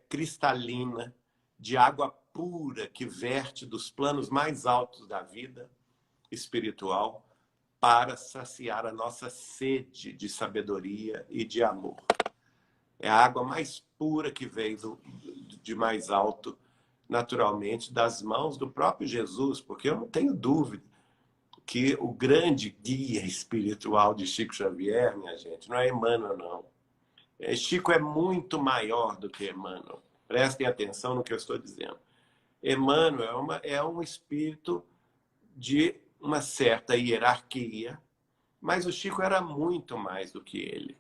cristalina, de água pura que verte dos planos mais altos da vida espiritual para saciar a nossa sede de sabedoria e de amor. É a água mais pura que veio de mais alto, naturalmente, das mãos do próprio Jesus, porque eu não tenho dúvida que o grande guia espiritual de Chico Xavier, minha gente, não é Emmanuel, não. Chico é muito maior do que Emmanuel. Prestem atenção no que eu estou dizendo. Emmanuel é um espírito de uma certa hierarquia, mas o Chico era muito mais do que ele.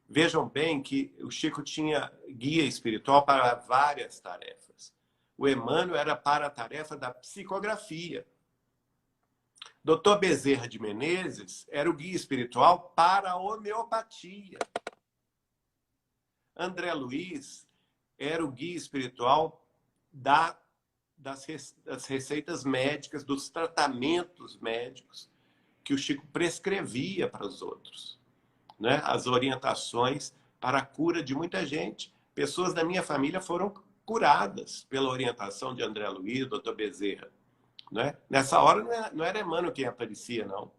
Vejam bem que o Chico tinha guia espiritual para várias tarefas. O Emmanuel era para a tarefa da psicografia. Dr. Bezerra de Menezes era o guia espiritual para a homeopatia. André Luiz era o guia espiritual das receitas médicas, dos tratamentos médicos que o Chico prescrevia para os outros, né? As orientações para a cura de muita gente. Pessoas da minha família foram curadas pela orientação de André Luiz, Dr. Bezerra. Né? Nessa hora não era Emmanuel quem aparecia, não.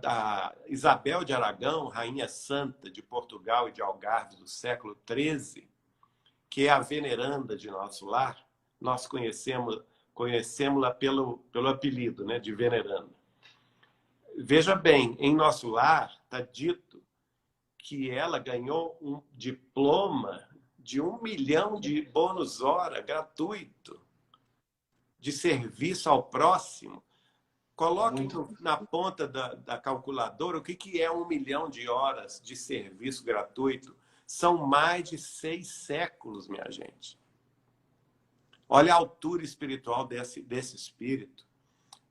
A Isabel de Aragão, rainha santa de Portugal e de Algarve do século XIII, que é a veneranda de nosso lar, nós conhecemos-la pelo apelido, né, de veneranda. Veja bem, em nosso lar está dito que ela ganhou um diploma de 1 milhão de bônus hora gratuito de serviço ao próximo. Coloquem na ponta da calculadora o que é 1 milhão de horas de serviço gratuito. São mais de 6 séculos, minha gente. Olha a altura espiritual desse espírito.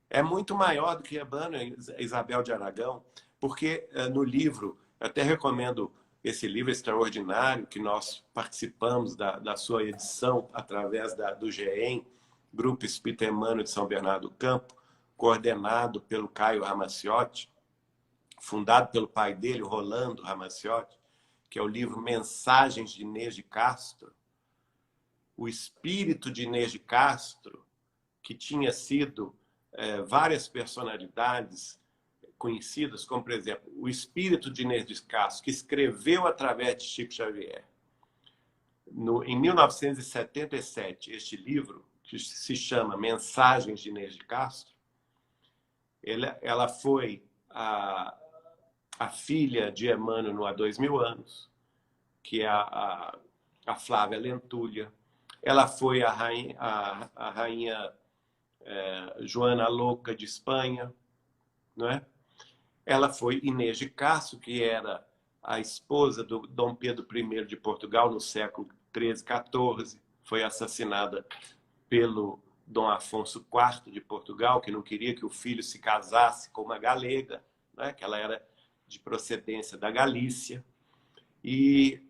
É muito maior do que Emmanuel e Isabel de Aragão, porque no livro, eu até recomendo esse livro extraordinário, que nós participamos da sua edição através do GEM, Grupo Espírita Emmanuel de São Bernardo do Campo, coordenado pelo Caio Ramacciotti, fundado pelo pai dele, o Rolando Ramacciotti, que é o livro Mensagens de Inês de Castro. O espírito de Inês de Castro, que tinha sido várias personalidades conhecidas, como, por exemplo, o espírito de Inês de Castro, que escreveu através de Chico Xavier. Em 1977, este livro, que se chama Mensagens de Inês de Castro, ela foi a filha de Emmanuel há 2000 anos, que é a Flávia Lentulha. Ela foi a rainha Joana Louca de Espanha, não é? Ela foi Inês de Castro, que era a esposa do Dom Pedro I de Portugal no século XIII, XIV. Foi assassinada pelo Dom Afonso IV de Portugal, que não queria que o filho se casasse com uma galega, né? Que ela era de procedência da Galícia. E,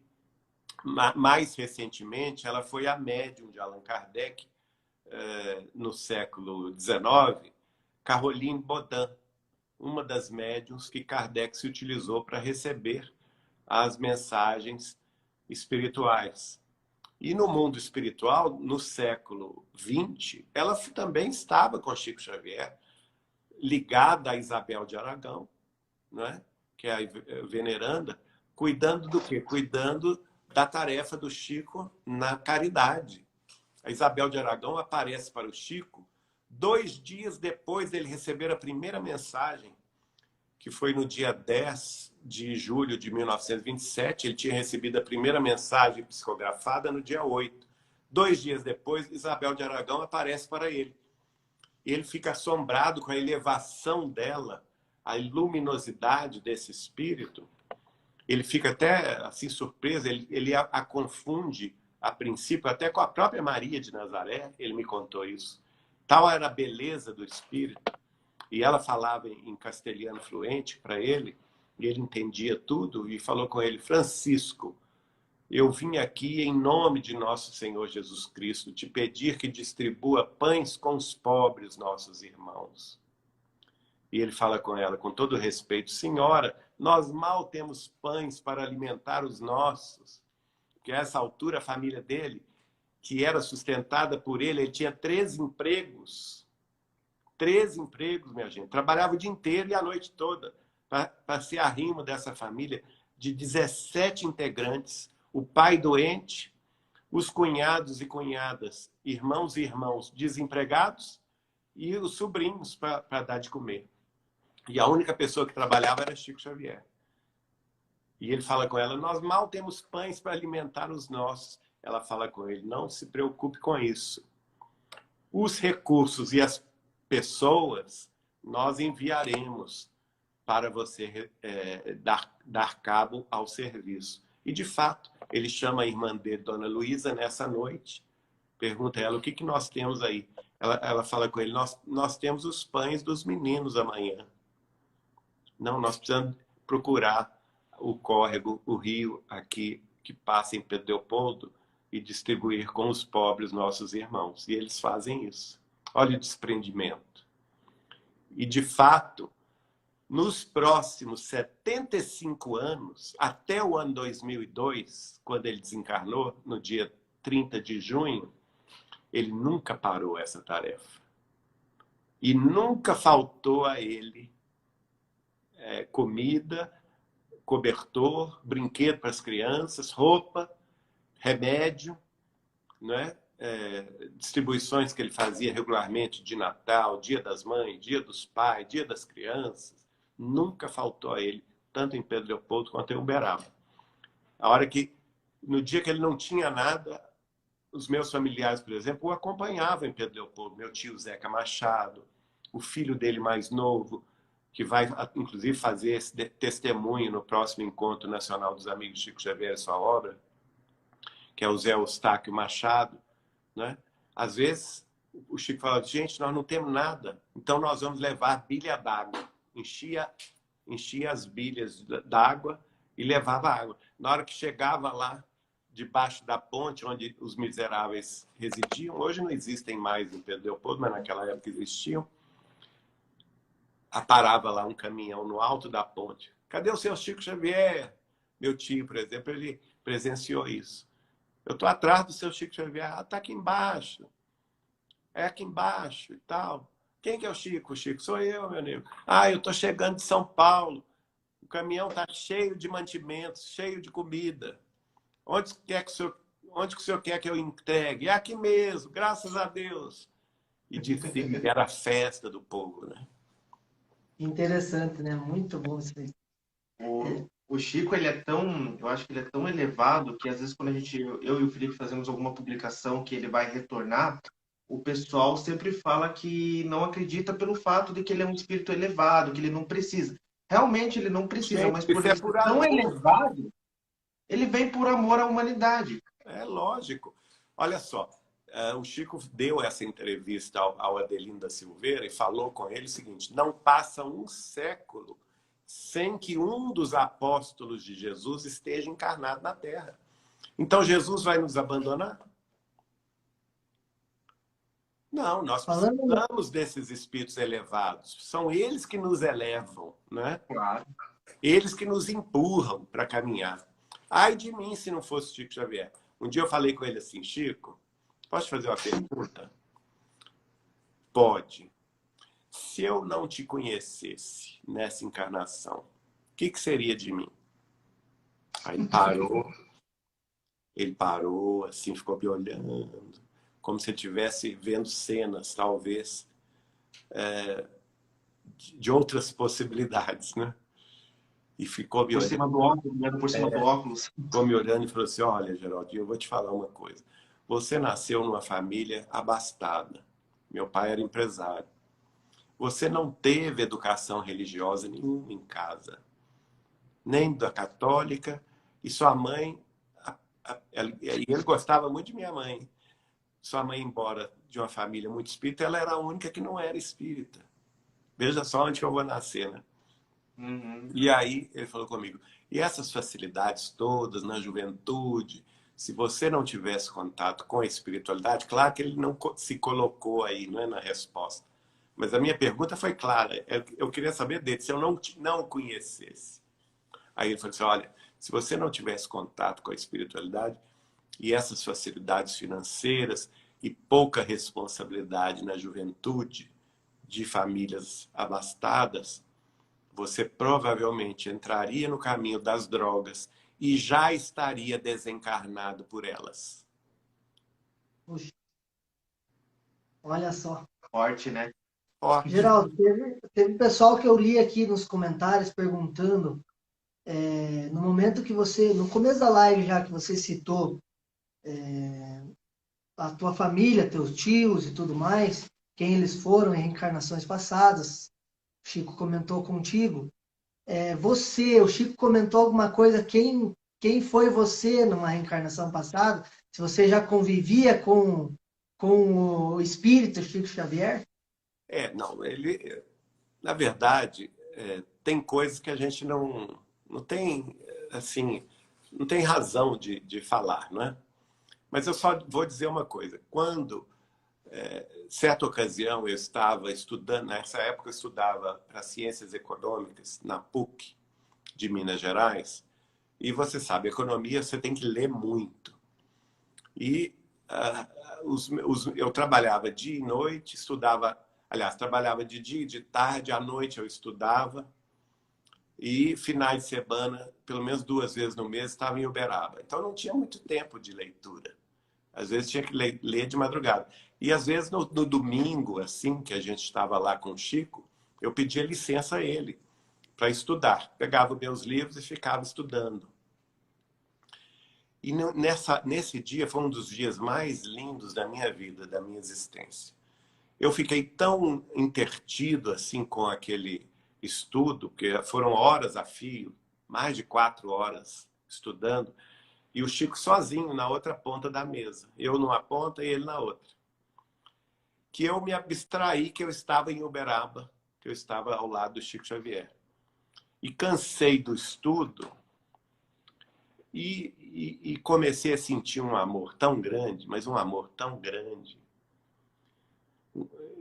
mais recentemente, ela foi a médium de Allan Kardec, no século XIX, Caroline Baudin, uma das médiums que Kardec se utilizou para receber as mensagens espirituais. E no mundo espiritual, no século XX, ela também estava com Chico Xavier, ligada a Isabel de Aragão, né? Que é a veneranda, cuidando do quê? Cuidando da tarefa do Chico na caridade. A Isabel de Aragão aparece para o Chico 2 dias depois dele receber a primeira mensagem, que foi no dia 10 de julho de 1927. Ele tinha recebido a primeira mensagem psicografada no dia 8. 2 dias depois, Isabel de Aragão aparece para ele. Ele fica assombrado com a elevação dela, a luminosidade desse espírito. Ele fica até assim surpreso, ele a confunde a princípio até com a própria Maria de Nazaré. Ele me contou isso. Tal era a beleza do espírito. E ela falava em castelhano fluente para ele, e ele entendia tudo, e falou com ele: Francisco, eu vim aqui em nome de nosso Senhor Jesus Cristo te pedir que distribua pães com os pobres, nossos irmãos. E ele fala com ela com todo respeito: senhora, nós mal temos pães para alimentar os nossos. Porque a essa altura a família dele, que era sustentada por ele tinha 3 empregos. 3 empregos, minha gente. Trabalhava o dia inteiro e a noite toda para ser arrimo dessa família de 17 integrantes. O pai doente, os cunhados e cunhadas, irmãos e irmãos desempregados e os sobrinhos para dar de comer. E a única pessoa que trabalhava era Chico Xavier. E ele fala com ela: nós mal temos pães para alimentar os nossos. Ela fala com ele: não se preocupe com isso. Os recursos e as pessoas nós enviaremos para você dar cabo ao serviço. E, de fato, ele chama a irmã dele, Dona Luísa, nessa noite, pergunta a ela: o que nós temos aí? Ela fala com ele: nós temos os pães dos meninos amanhã. Não, nós precisamos procurar o córrego, o rio aqui que passa em Pedro Leopoldo e distribuir com os pobres nossos irmãos. E eles fazem isso. Olha o desprendimento. E, de fato, nos próximos 75 anos, até o ano 2002, quando ele desencarnou, no dia 30 de junho, ele nunca parou essa tarefa. E nunca faltou a ele comida, cobertor, brinquedo para as crianças, roupa, remédio, né? Distribuições que ele fazia regularmente de Natal, Dia das Mães, Dia dos Pais, Dia das Crianças. Nunca faltou a ele, tanto em Pedro Leopoldo quanto em Uberaba. A hora que, no dia que ele não tinha nada, os meus familiares, por exemplo, o acompanhavam em Pedro Leopoldo. Meu tio Zeca Machado, o filho dele mais novo, que vai, inclusive, fazer esse testemunho no próximo Encontro Nacional dos Amigos de Chico Xavier e sua obra, que é o Zé Eustáquio Machado, né? Às vezes, o Chico fala: gente, nós não temos nada, então nós vamos levar bilha d'água. Enchia as bilhas d'água e levava água. Na hora que chegava lá, debaixo da ponte, onde os miseráveis residiam, hoje não existem mais em Pedro Leopoldo, mas naquela época existiam, parava lá um caminhão no alto da ponte. Cadê o seu Chico Xavier? Meu tio, por exemplo, ele presenciou isso. Eu estou atrás do seu Chico Xavier. Ah, está aqui embaixo. É aqui embaixo e tal. Quem que é o Chico? O Chico sou eu, meu amigo. Ah, eu estou chegando de São Paulo. O caminhão está cheio de mantimentos, cheio de comida. Onde que o senhor quer que eu entregue? É aqui mesmo, graças a Deus. E dizia que era a festa do povo, né? Interessante, né? Muito bom isso aí. O Chico, ele é tão, eu acho que ele é tão elevado que às vezes quando eu e o Felipe fazemos alguma publicação que ele vai retornar, o pessoal sempre fala que não acredita pelo fato de que ele é um espírito elevado, que ele não precisa. Realmente ele não precisa, Gente, mas por isso é ser por tão amor. elevado, ele vem por amor à humanidade. É lógico. Olha só, o Chico deu essa entrevista ao Adelino da Silveira e falou com ele o seguinte: não passa um século sem que um dos apóstolos de Jesus esteja encarnado na Terra. Então, Jesus vai nos abandonar? Não, nós Falando, precisamos desses espíritos elevados. São eles que nos elevam, né? Claro. Eles que nos empurram para caminhar. Ai de mim se não fosse Chico Xavier. Um dia eu falei com ele assim, Chico, posso te fazer uma pergunta? Pode. Se eu não te conhecesse nessa encarnação, o que seria de mim? Aí ele parou, assim, ficou me olhando, como se ele estivesse vendo cenas, talvez, de outras possibilidades, né? E ficou me Por olhando. cima do óculos, né? Por cima do óculos. Ficou me olhando e falou assim, olha, Geraldinho, eu vou te falar uma coisa. Você nasceu numa família abastada. Meu pai era empresário. Você não teve educação religiosa nenhuma em casa. Nem da católica. E sua mãe... E ele gostava muito de minha mãe. Sua mãe, embora de uma família muito espírita, ela era a única que não era espírita. Veja só onde que eu vou nascer, né? Uhum. E aí ele falou comigo, e essas facilidades todas na juventude, se você não tivesse contato com a espiritualidade, claro que ele não se colocou aí, não é, na resposta. Mas a minha pergunta foi clara, eu queria saber dele, se eu não o conhecesse. Aí ele falou assim, olha, se você não tivesse contato com a espiritualidade e essas facilidades financeiras e pouca responsabilidade na juventude de famílias abastadas, você provavelmente entraria no caminho das drogas e já estaria desencarnado por elas. puxa, olha só. Forte, né? Forte. Geraldo, teve pessoal que eu li aqui nos comentários perguntando, no momento que você, no começo da live já que você citou a tua família, teus tios e tudo mais, quem eles foram em reencarnações passadas, o Chico comentou contigo. O Chico comentou alguma coisa, quem foi você numa reencarnação passada? Se você já convivia com o espírito Chico Xavier? Não, ele, na verdade, tem coisas que a gente não tem, assim, não tem razão de falar, não é? Mas eu só vou dizer uma coisa. Quando, certa ocasião, eu estava estudando, nessa época eu estudava para Ciências Econômicas na PUC de Minas Gerais, e você sabe, economia você tem que ler muito. E eu trabalhava dia e noite, estudava, aliás, trabalhava de dia e de tarde, à noite eu estudava, e finais de semana, pelo menos 2 vezes no mês, estava em Uberaba. Então não tinha muito tempo de leitura. Às vezes tinha que ler de madrugada. E às vezes no domingo, assim, que a gente estava lá com o Chico, eu pedia licença a ele para estudar. Pegava meus livros e ficava estudando. E nesse dia foi um dos dias mais lindos da minha vida, da minha existência. Eu fiquei tão intertido assim com aquele estudo, que foram horas a fio, mais de 4 horas estudando, e o Chico sozinho na outra ponta da mesa. Eu numa ponta e ele na outra. Que eu me abstraí que eu estava em Uberaba, que eu estava ao lado do Chico Xavier. E cansei do estudo e comecei a sentir um amor tão grande, mas um amor tão grande.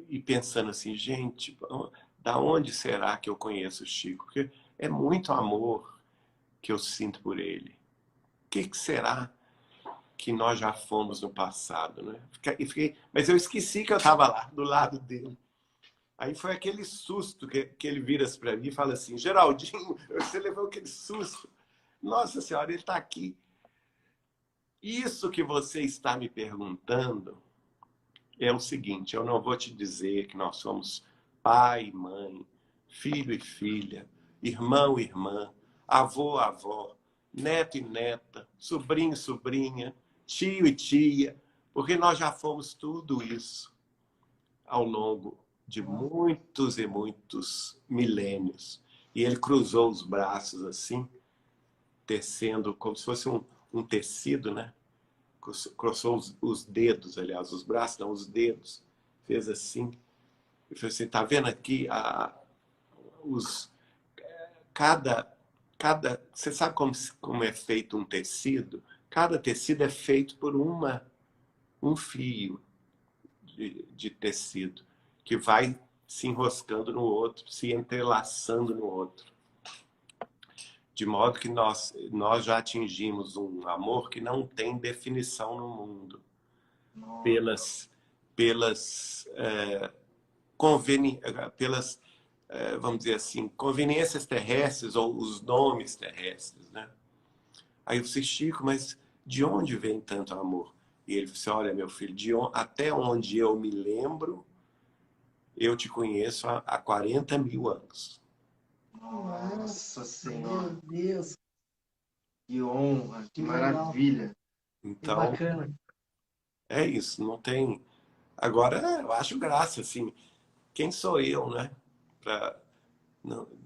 E pensando assim, gente, da onde será que eu conheço o Chico? Porque é muito amor que eu sinto por ele. O que será que nós já fomos no passado, né? Mas eu esqueci que eu estava lá, do lado dele. Aí foi aquele susto que ele vira-se para mim e fala assim, Geraldinho, você levou aquele susto. Nossa Senhora, ele está aqui. Isso que você está me perguntando é o seguinte, eu não vou te dizer que nós somos pai e mãe, filho e filha, irmão e irmã, avô, avó, neto e neta, sobrinho e sobrinha, tio e tia, porque nós já fomos tudo isso ao longo de muitos e muitos milênios. E ele cruzou os braços assim, tecendo como se fosse um tecido, né? Cruzou os dedos, aliás, os braços, não, os dedos. Fez assim. E falou assim, tá vendo aqui os Você sabe como é feito um tecido? Cada tecido é feito por um fio de tecido que vai se enroscando no outro, se entrelaçando no outro. De modo que nós já atingimos um amor que não tem definição no mundo. Pelas vamos dizer assim, conveniências terrestres ou os nomes terrestres, né? Aí eu disse, Chico, mas de onde vem tanto amor? E ele disse, olha, meu filho, até onde eu me lembro, eu te conheço há 40 mil anos. Nossa Senhora. Meu Deus. Que honra, que Que legal. maravilha. Que Então, bacana. é isso, não tem... Agora, eu acho graça, assim, quem sou eu, né?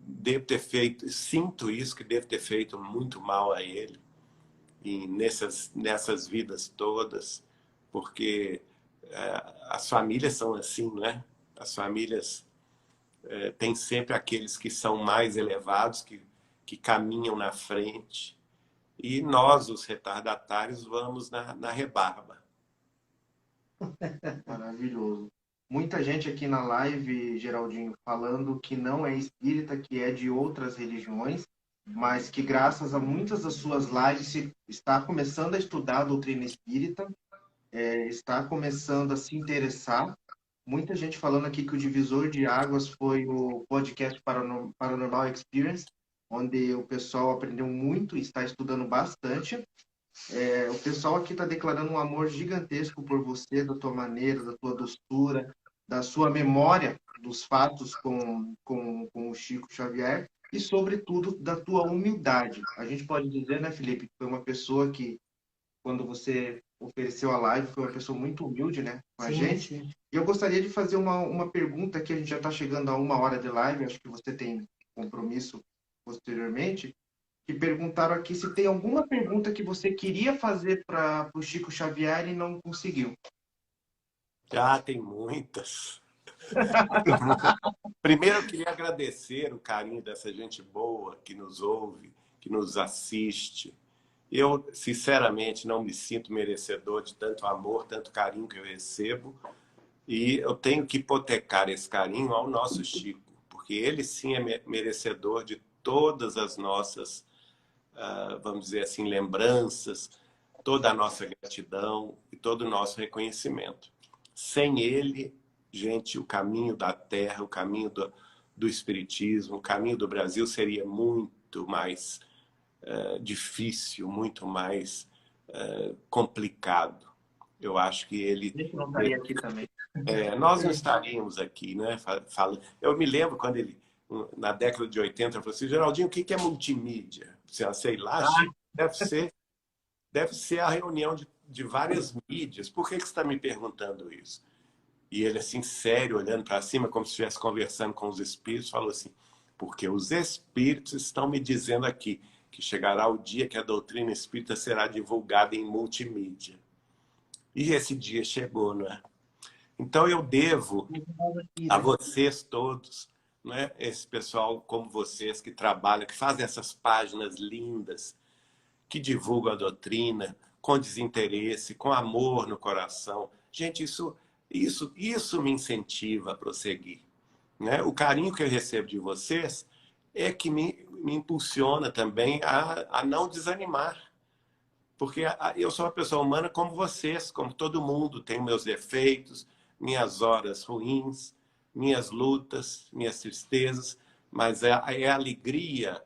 Devo ter feito, sinto isso, que devo ter feito muito mal a ele. E nessas vidas todas, porque as famílias são assim, né? As famílias têm sempre aqueles que são mais elevados, que caminham na frente, e nós, os retardatários, vamos na rebarba. Maravilhoso. Muita gente aqui na live, Geraldinho, falando que não é espírita, que é de outras religiões, mas que graças a muitas das suas lives está começando a estudar a doutrina espírita, está começando a se interessar. Muita gente falando aqui que o divisor de águas foi o podcast Paranormal Experience, onde o pessoal aprendeu muito e está estudando bastante. O pessoal aqui está declarando um amor gigantesco por você, da tua maneira, da tua doçura, da sua memória dos fatos com o Chico Xavier e, sobretudo, da tua humildade. A gente pode dizer, né, Felipe, que foi uma pessoa que, quando você ofereceu a live, foi uma pessoa muito humilde, né, com a gente. Sim. E eu gostaria de fazer uma pergunta, que a gente já está chegando a 1 hora de live, acho que você tem compromisso posteriormente, que perguntaram aqui se tem alguma pergunta que você queria fazer para o Chico Xavier e não conseguiu. Já tem muitas. Primeiro, eu queria agradecer o carinho dessa gente boa que nos ouve, que nos assiste. Eu, sinceramente, não me sinto merecedor de tanto amor, tanto carinho que eu recebo. E eu tenho que hipotecar esse carinho ao nosso Chico, porque ele sim é merecedor de todas as nossas, vamos dizer assim, lembranças, toda a nossa gratidão e todo o nosso reconhecimento. Sem ele, gente, o caminho da Terra, o caminho do Espiritismo, o caminho do Brasil seria muito mais difícil, muito mais complicado. Eu acho que ele... A gente não estaria aqui também. Nós não estaríamos aqui, né? Eu me lembro quando ele, na década de 80, falou assim, Geraldinho, o que é multimídia? Sei lá, Chico, deve ser a reunião de várias mídias. Por que você está me perguntando isso? E ele, assim, sério, olhando para cima, como se estivesse conversando com os espíritos, falou assim, porque os espíritos estão me dizendo aqui que chegará o dia que a doutrina espírita será divulgada em multimídia. E esse dia chegou, não é? Então eu devo a vocês todos, né? Esse pessoal como vocês que trabalham, que fazem essas páginas lindas, que divulgam a doutrina com desinteresse, com amor no coração. Gente, isso me incentiva a prosseguir, né? O carinho que eu recebo de vocês é que me impulsiona também a não desanimar. Porque eu sou uma pessoa humana como vocês, como todo mundo, tenho meus defeitos, minhas horas ruins, minhas lutas, minhas tristezas, mas é a alegria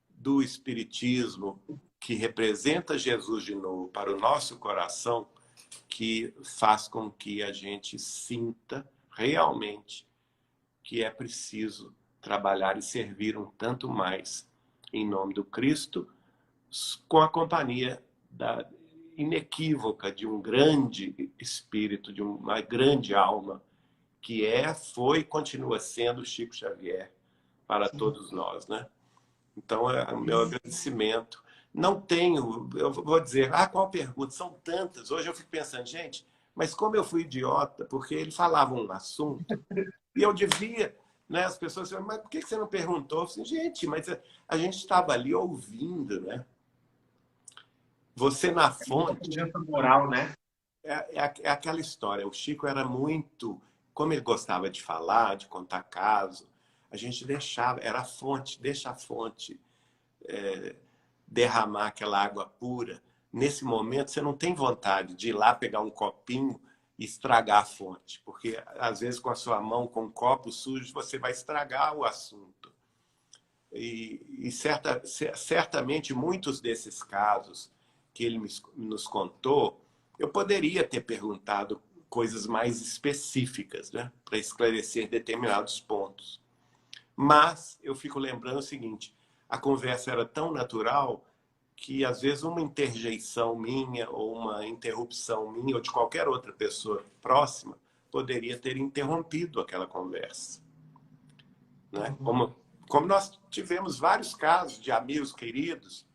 do Espiritismo que representa Jesus de novo para o nosso coração que faz com que a gente sinta realmente que é preciso trabalhar e servir um tanto mais em nome do Cristo, com a companhia inequívoca de um grande espírito, de uma grande alma, que foi e continua sendo Chico Xavier para todos nós, né? Então, é o meu agradecimento. Não tenho, eu vou dizer, qual pergunta? São tantas. Hoje eu fico pensando, gente, mas como eu fui idiota, porque ele falava um assunto e eu devia né? As pessoas falam, mas por que você não perguntou? Eu falei, gente, mas a gente estava ali ouvindo, né? Você na É muita fonte, presença moral, né? é aquela história. O Chico era muito, como ele gostava de falar, de contar caso, a gente deixava, era a fonte, deixa a fonte derramar aquela água pura. Nesse momento, você não tem vontade de ir lá pegar um copinho e estragar a fonte, porque às vezes com a sua mão, com um copo sujo, você vai estragar o assunto. E certamente muitos desses casos que ele nos contou, eu poderia ter perguntado coisas mais específicas, né, para esclarecer determinados pontos. Mas eu fico lembrando o seguinte, a conversa era tão natural que às vezes uma interjeição minha ou uma interrupção minha ou de qualquer outra pessoa próxima poderia ter interrompido aquela conversa, né? Como nós tivemos vários casos de amigos queridos,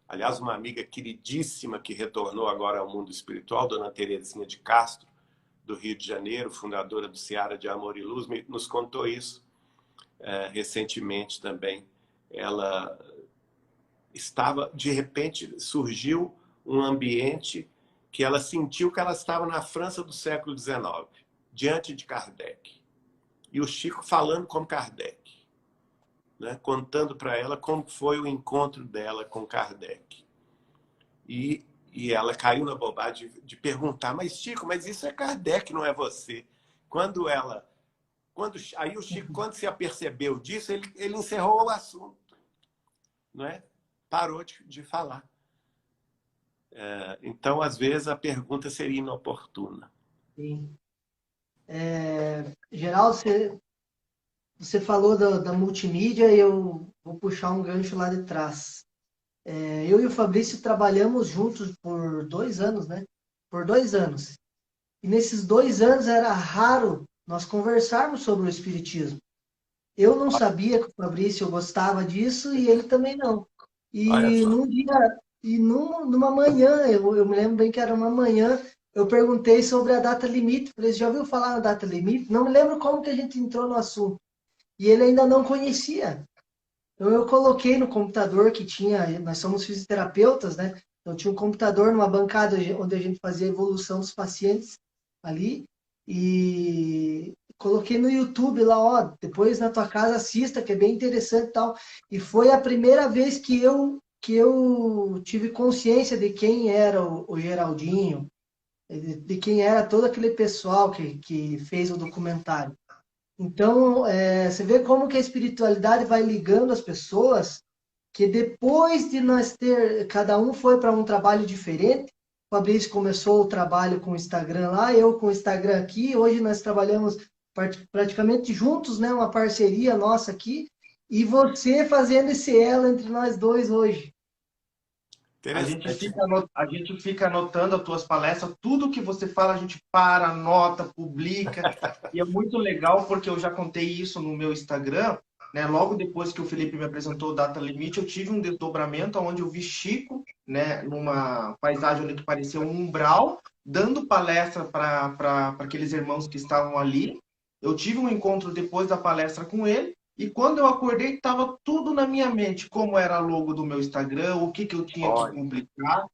aliás, uma amiga queridíssima que retornou agora ao mundo espiritual, Dona Terezinha de Castro, do Rio de Janeiro, fundadora do Seara de Amor e Luz, nos contou isso recentemente também. Ela estava, de repente, surgiu um ambiente que ela sentiu que ela estava na França do século XIX, diante de Kardec. E o Chico falando como Kardec, né? Contando para ela como foi o encontro dela com Kardec. E ela caiu na bobagem de perguntar, mas Chico, mas isso é Kardec, não é você. Aí o Chico, quando se apercebeu disso, ele encerrou o assunto, não é? Parou de falar. Então, às vezes, a pergunta seria inoportuna. Sim. Geraldo, você falou da multimídia e eu vou puxar um gancho lá de trás. Eu e o Fabrício trabalhamos juntos por 2 anos, né? Por 2 anos. E nesses 2 anos era raro nós conversarmos sobre o Espiritismo. Eu não sabia que o Fabrício gostava disso e ele também não. Olha E só. num dia, numa manhã, eu me lembro bem que era uma manhã, eu perguntei sobre a data limite. Falei, já ouviu falar na data limite? Não me lembro como que a gente entrou no assunto. E ele ainda não conhecia. Então eu coloquei no computador que tinha, nós somos fisioterapeutas, né? Então tinha um computador numa bancada onde a gente fazia a evolução dos pacientes ali. E coloquei no YouTube lá, ó, depois na tua casa assista, que é bem interessante e tal. E foi a primeira vez que eu tive consciência de quem era o Geraldinho, de quem era todo aquele pessoal que fez o documentário. Então, você vê como que a espiritualidade vai ligando as pessoas, que depois de nós ter, cada um foi para um trabalho diferente. O Fabrício começou o trabalho com o Instagram lá, eu com o Instagram aqui. Hoje nós trabalhamos praticamente juntos, né? Uma parceria nossa aqui. E você fazendo esse elo entre nós dois hoje. Interessante. A gente fica anotando as tuas palestras, tudo que você fala, a gente para, anota, publica. E é muito legal porque eu já contei isso no meu Instagram, né? Logo depois que o Felipe me apresentou o Data Limite, eu tive um desdobramento onde eu vi Chico, né, numa paisagem onde parecia um umbral, dando palestra para aqueles irmãos que estavam ali. Eu tive um encontro depois da palestra com ele. E quando eu acordei, estava tudo na minha mente, como era a logo do meu Instagram, o que eu tinha que Olha, publicar.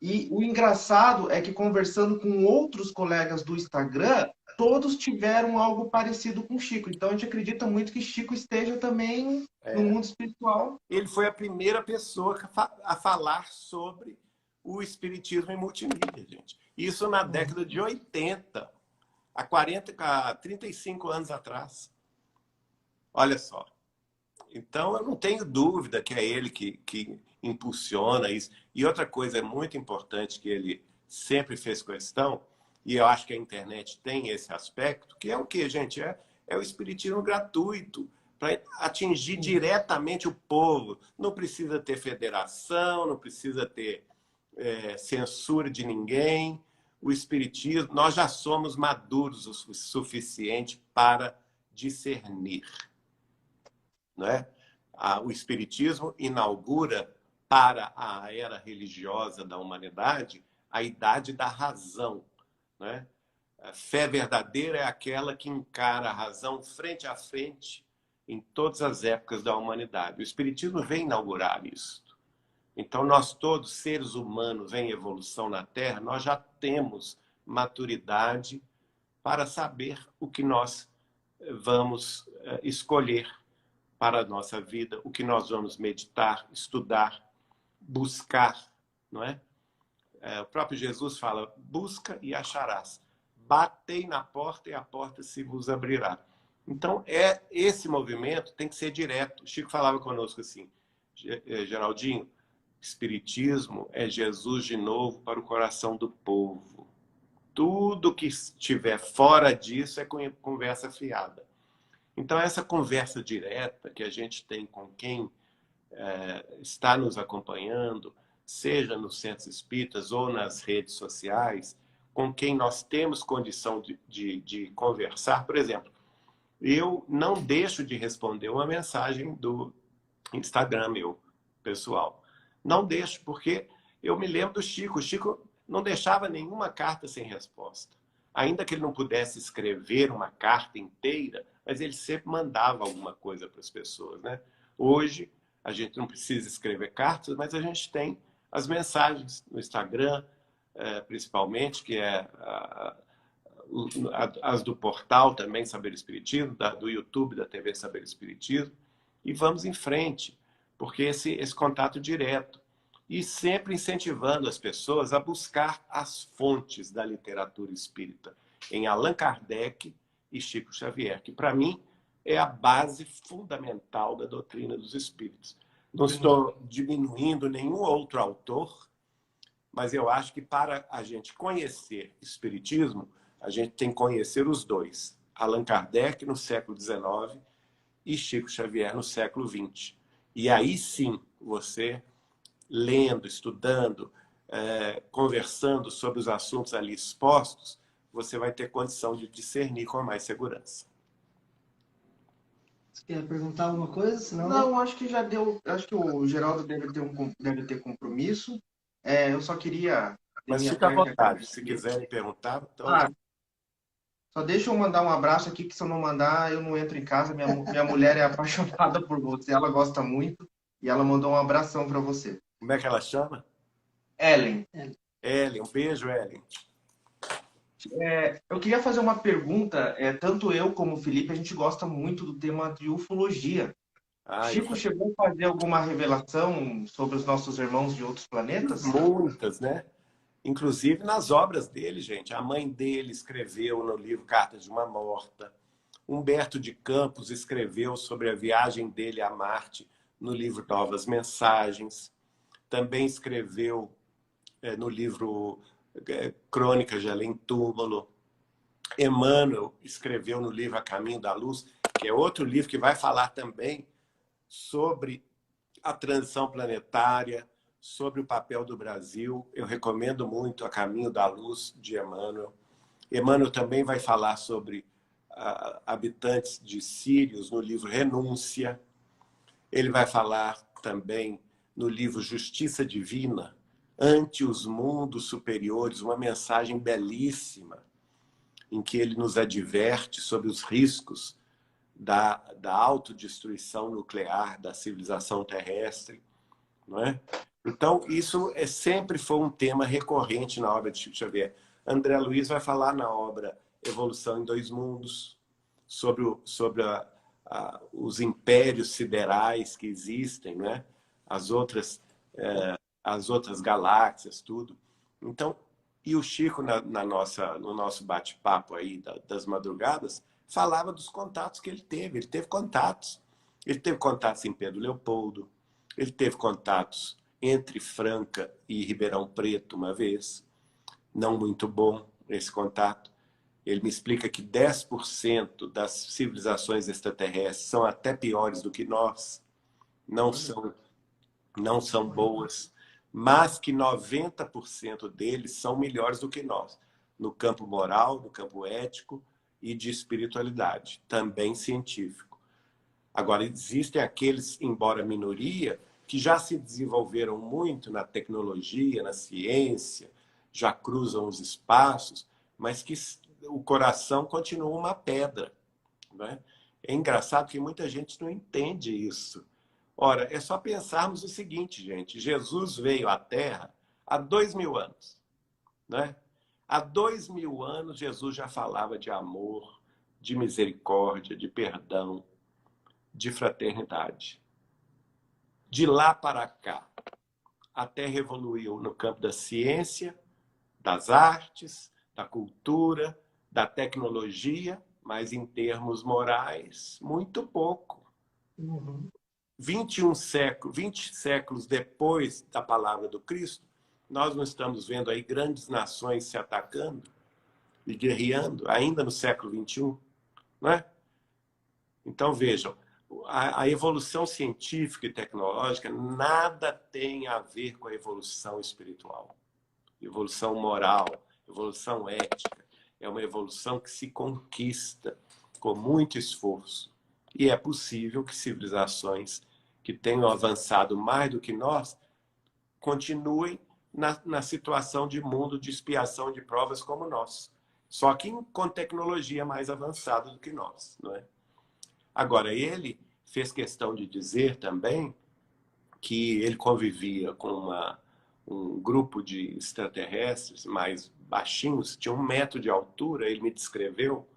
E o engraçado é que conversando com outros colegas do Instagram, todos tiveram algo parecido com o Chico. Então a gente acredita muito que Chico esteja também no mundo espiritual. ele foi a primeira pessoa a falar sobre o espiritismo em multimídia, gente. Isso na década de 80, há 35 anos atrás. Olha só. Então, eu não tenho dúvida que é ele que impulsiona isso. E outra coisa muito importante que ele sempre fez questão, e eu acho que a internet tem esse aspecto, que é o que, gente? É o espiritismo gratuito, para atingir diretamente o povo. Não precisa ter federação, não precisa ter censura de ninguém. O espiritismo, nós já somos maduros o suficiente para discernir. Não é? O Espiritismo inaugura para a era religiosa da humanidade a idade da razão. Né? A fé verdadeira é aquela que encara a razão frente a frente em todas as épocas da humanidade. O Espiritismo vem inaugurar isso. Então, nós todos, seres humanos em evolução na Terra, nós já temos maturidade para saber o que nós vamos escolher para a nossa vida, o que nós vamos meditar, estudar, buscar, não é? O próprio Jesus fala, busca e acharás. Batei na porta e a porta se vos abrirá. Então, esse movimento tem que ser direto. O Chico falava conosco assim, Geraldinho, Espiritismo é Jesus de novo para o coração do povo. Tudo que estiver fora disso é conversa fiada. Então, essa conversa direta que a gente tem com quem está nos acompanhando, seja nos centros espíritas ou nas redes sociais, com quem nós temos condição de conversar. Por exemplo, eu não deixo de responder uma mensagem do Instagram meu, pessoal. Não deixo, porque eu me lembro do Chico. O Chico não deixava nenhuma carta sem resposta. Ainda que ele não pudesse escrever uma carta inteira, mas ele sempre mandava alguma coisa para as pessoas, né? Hoje, a gente não precisa escrever cartas, mas a gente tem as mensagens no Instagram, principalmente, que é as do portal também, Saber Espiritismo, do YouTube, da TV Saber Espiritismo, e vamos em frente, porque esse contato direto, e sempre incentivando as pessoas a buscar as fontes da literatura espírita, em Allan Kardec e Chico Xavier, que para mim é a base fundamental da doutrina dos espíritos. Não estou diminuindo nenhum outro autor, mas eu acho que para a gente conhecer espiritismo, a gente tem que conhecer os dois. Allan Kardec no século XIX e Chico Xavier no século XX. E aí sim, você lendo, estudando, conversando sobre os assuntos ali expostos, você vai ter condição de discernir com mais segurança. Você quer perguntar alguma coisa? Senão... Não, acho que já deu. Acho que o Geraldo deve ter compromisso. Eu só queria. Mas fica à vontade, se quiserem perguntar. Então... Só deixa eu mandar um abraço aqui, que se eu não mandar, eu não entro em casa. Minha mulher é apaixonada por você, ela gosta muito. E ela mandou um abração para você. Como é que ela chama? Ellen. Ellen, um beijo, Ellen. Eu queria fazer uma pergunta. Tanto eu como o Felipe, a gente gosta muito do tema de ufologia. Chico chegou a fazer alguma revelação sobre os nossos irmãos de outros planetas? Muitas, né? Inclusive nas obras dele, gente. A mãe dele escreveu no livro Cartas de uma Morta. Humberto de Campos escreveu sobre a viagem dele a Marte no livro Novas Mensagens. Também escreveu no livro Crônicas de Além Túmulo. Emmanuel escreveu no livro A Caminho da Luz, que é outro livro que vai falar também sobre a transição planetária, sobre o papel do Brasil. Eu recomendo muito A Caminho da Luz, de Emmanuel. Emmanuel também vai falar sobre habitantes de Sírios no livro Renúncia. Ele vai falar também no livro Justiça Divina, Ante os Mundos Superiores, uma mensagem belíssima, em que ele nos adverte sobre os riscos da autodestruição nuclear da civilização terrestre, não é? Então, isso sempre foi um tema recorrente na obra de Chico Xavier. André Luiz vai falar na obra Evolução em Dois Mundos, sobre os impérios siderais que existem, né? As outras galáxias, tudo. Então, e o Chico, no nosso bate-papo aí das madrugadas, falava dos contatos que ele teve. Ele teve contatos. Ele teve contatos em Pedro Leopoldo, ele teve contatos entre Franca e Ribeirão Preto uma vez. Não muito bom esse contato. Ele me explica que 10% das civilizações extraterrestres são até piores do que nós. Não são boas, mas que 90% deles são melhores do que nós, no campo moral, no campo ético e de espiritualidade, também científico. Agora, existem aqueles, embora minoria, que já se desenvolveram muito na tecnologia, na ciência, já cruzam os espaços, mas que o coração continua uma pedra, né? É engraçado que muita gente não entende isso. Ora, é só pensarmos o seguinte, gente. Jesus veio à Terra há 2000 anos, né? Há 2000 anos, Jesus já falava de amor, de misericórdia, de perdão, de fraternidade. De lá para cá, a Terra evoluiu no campo da ciência, das artes, da cultura, da tecnologia, mas em termos morais, muito pouco. Uhum. 20 séculos depois da palavra do Cristo, nós não estamos vendo aí grandes nações se atacando e guerreando, ainda no século XXI, não é? Então, vejam, a evolução científica e tecnológica nada tem a ver com a evolução espiritual, evolução moral, evolução ética. É uma evolução que se conquista com muito esforço. E é possível que civilizações que tenham avançado mais do que nós continuem na situação de mundo de expiação de provas como nós. Só que com tecnologia mais avançada do que nós, não é? Agora, ele fez questão de dizer também que ele convivia com um grupo de extraterrestres mais baixinhos, tinha 1 metro de altura, ele me descreveu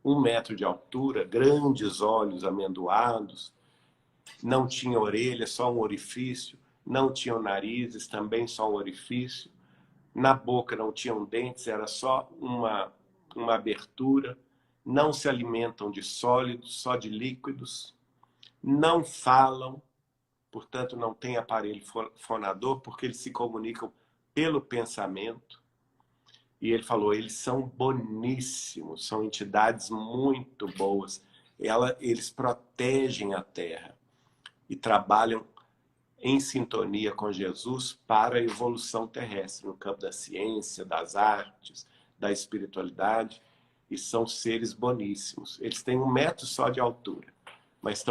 1 metro de altura, grandes olhos amendoados, não tinha orelha, só um orifício, não tinham narizes, também só um orifício, na boca não tinham dentes, era só uma abertura, não se alimentam de sólidos, só de líquidos, não falam, portanto não tem aparelho fonador, porque eles se comunicam pelo pensamento. E ele falou, eles são boníssimos, são entidades muito boas. Eles protegem a Terra e trabalham em sintonia com Jesus para a evolução terrestre, no campo da ciência, das artes, da espiritualidade, e são seres boníssimos. Eles têm 1 metro só de altura, mas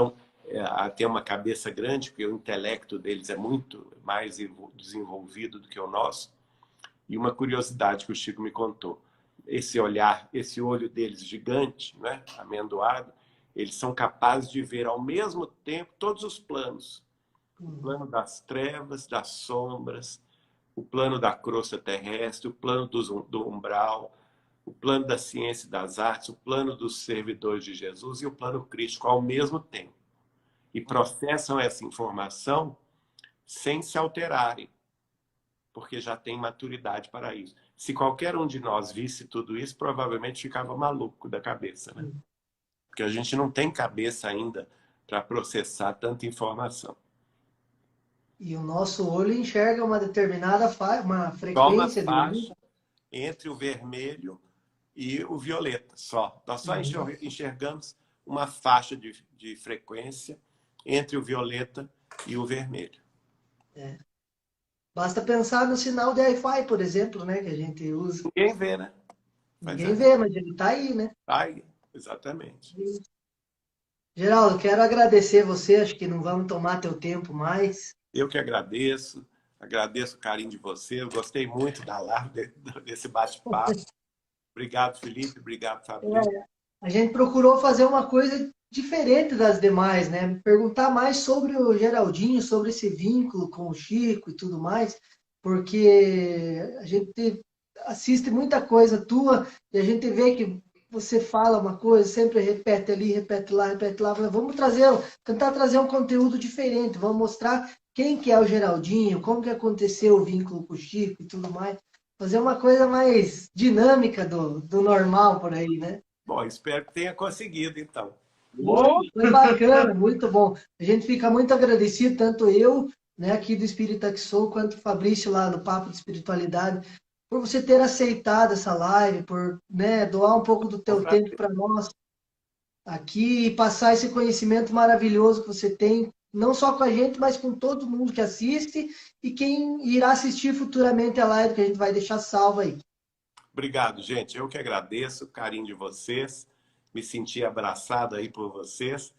têm uma cabeça grande, porque o intelecto deles é muito mais desenvolvido do que o nosso. E uma curiosidade que o Chico me contou, esse olho deles gigante, né, amendoado, eles são capazes de ver ao mesmo tempo todos os planos. O plano das trevas, das sombras, o plano da crosta terrestre, o plano do umbral, o plano da ciência e das artes, o plano dos servidores de Jesus e o plano crístico ao mesmo tempo. E processam essa informação sem se alterarem, porque já tem maturidade para isso. Se qualquer um de nós visse tudo isso, provavelmente ficava maluco da cabeça, né? Porque a gente não tem cabeça ainda para processar tanta informação. E o nosso olho enxerga uma determinada uma Só uma frequência de luz. faixa entre o vermelho e o violeta, só. Nós só enxergamos uma faixa de frequência entre o violeta e o vermelho. É. Basta pensar no sinal de Wi-Fi, por exemplo, né, que a gente usa. Ninguém vê, né? Ninguém vê, mas ele está aí, né? Tá aí, exatamente. Geraldo, quero agradecer você, acho que não vamos tomar teu tempo mais. Eu que agradeço o carinho de você, eu gostei muito da live, desse bate-papo. Obrigado, Felipe, obrigado, Fabrício. A gente procurou fazer uma coisa diferente das demais, né? Perguntar mais sobre o Geraldinho, sobre esse vínculo com o Chico e tudo mais, porque a gente assiste muita coisa tua e a gente vê que você fala uma coisa, sempre repete ali, repete lá, repete lá. Vamos tentar trazer um conteúdo diferente, vamos mostrar quem que é o Geraldinho, como que aconteceu o vínculo com o Chico e tudo mais. Fazer uma coisa mais dinâmica do normal por aí, né? Bom, espero que tenha conseguido, então. Foi bacana, muito bom. A gente fica muito agradecido, tanto eu, né, aqui do Espírita que Sou, quanto o Fabrício lá do Papo de Espiritualidade, por você ter aceitado essa live, por, né, doar um pouco do teu tempo para nós aqui e passar esse conhecimento maravilhoso que você tem, não só com a gente, mas com todo mundo que assiste e quem irá assistir futuramente a live, que a gente vai deixar salva aí. Obrigado, gente. Eu que agradeço o carinho de vocês. Me senti abraçado aí por vocês.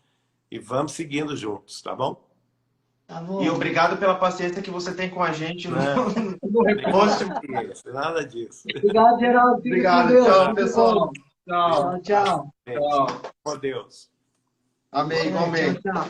E vamos seguindo juntos, tá bom? Tá bom. E obrigado pela paciência que você tem com a gente no, Não. no repost. Nada disso. Obrigado, Geraldo. Fica com Obrigado, Deus. tchau, Tudo pessoal. bom. Tchau. Tchau, tchau. Tchau. Com Deus. Amém, igualmente. Tchau, tchau.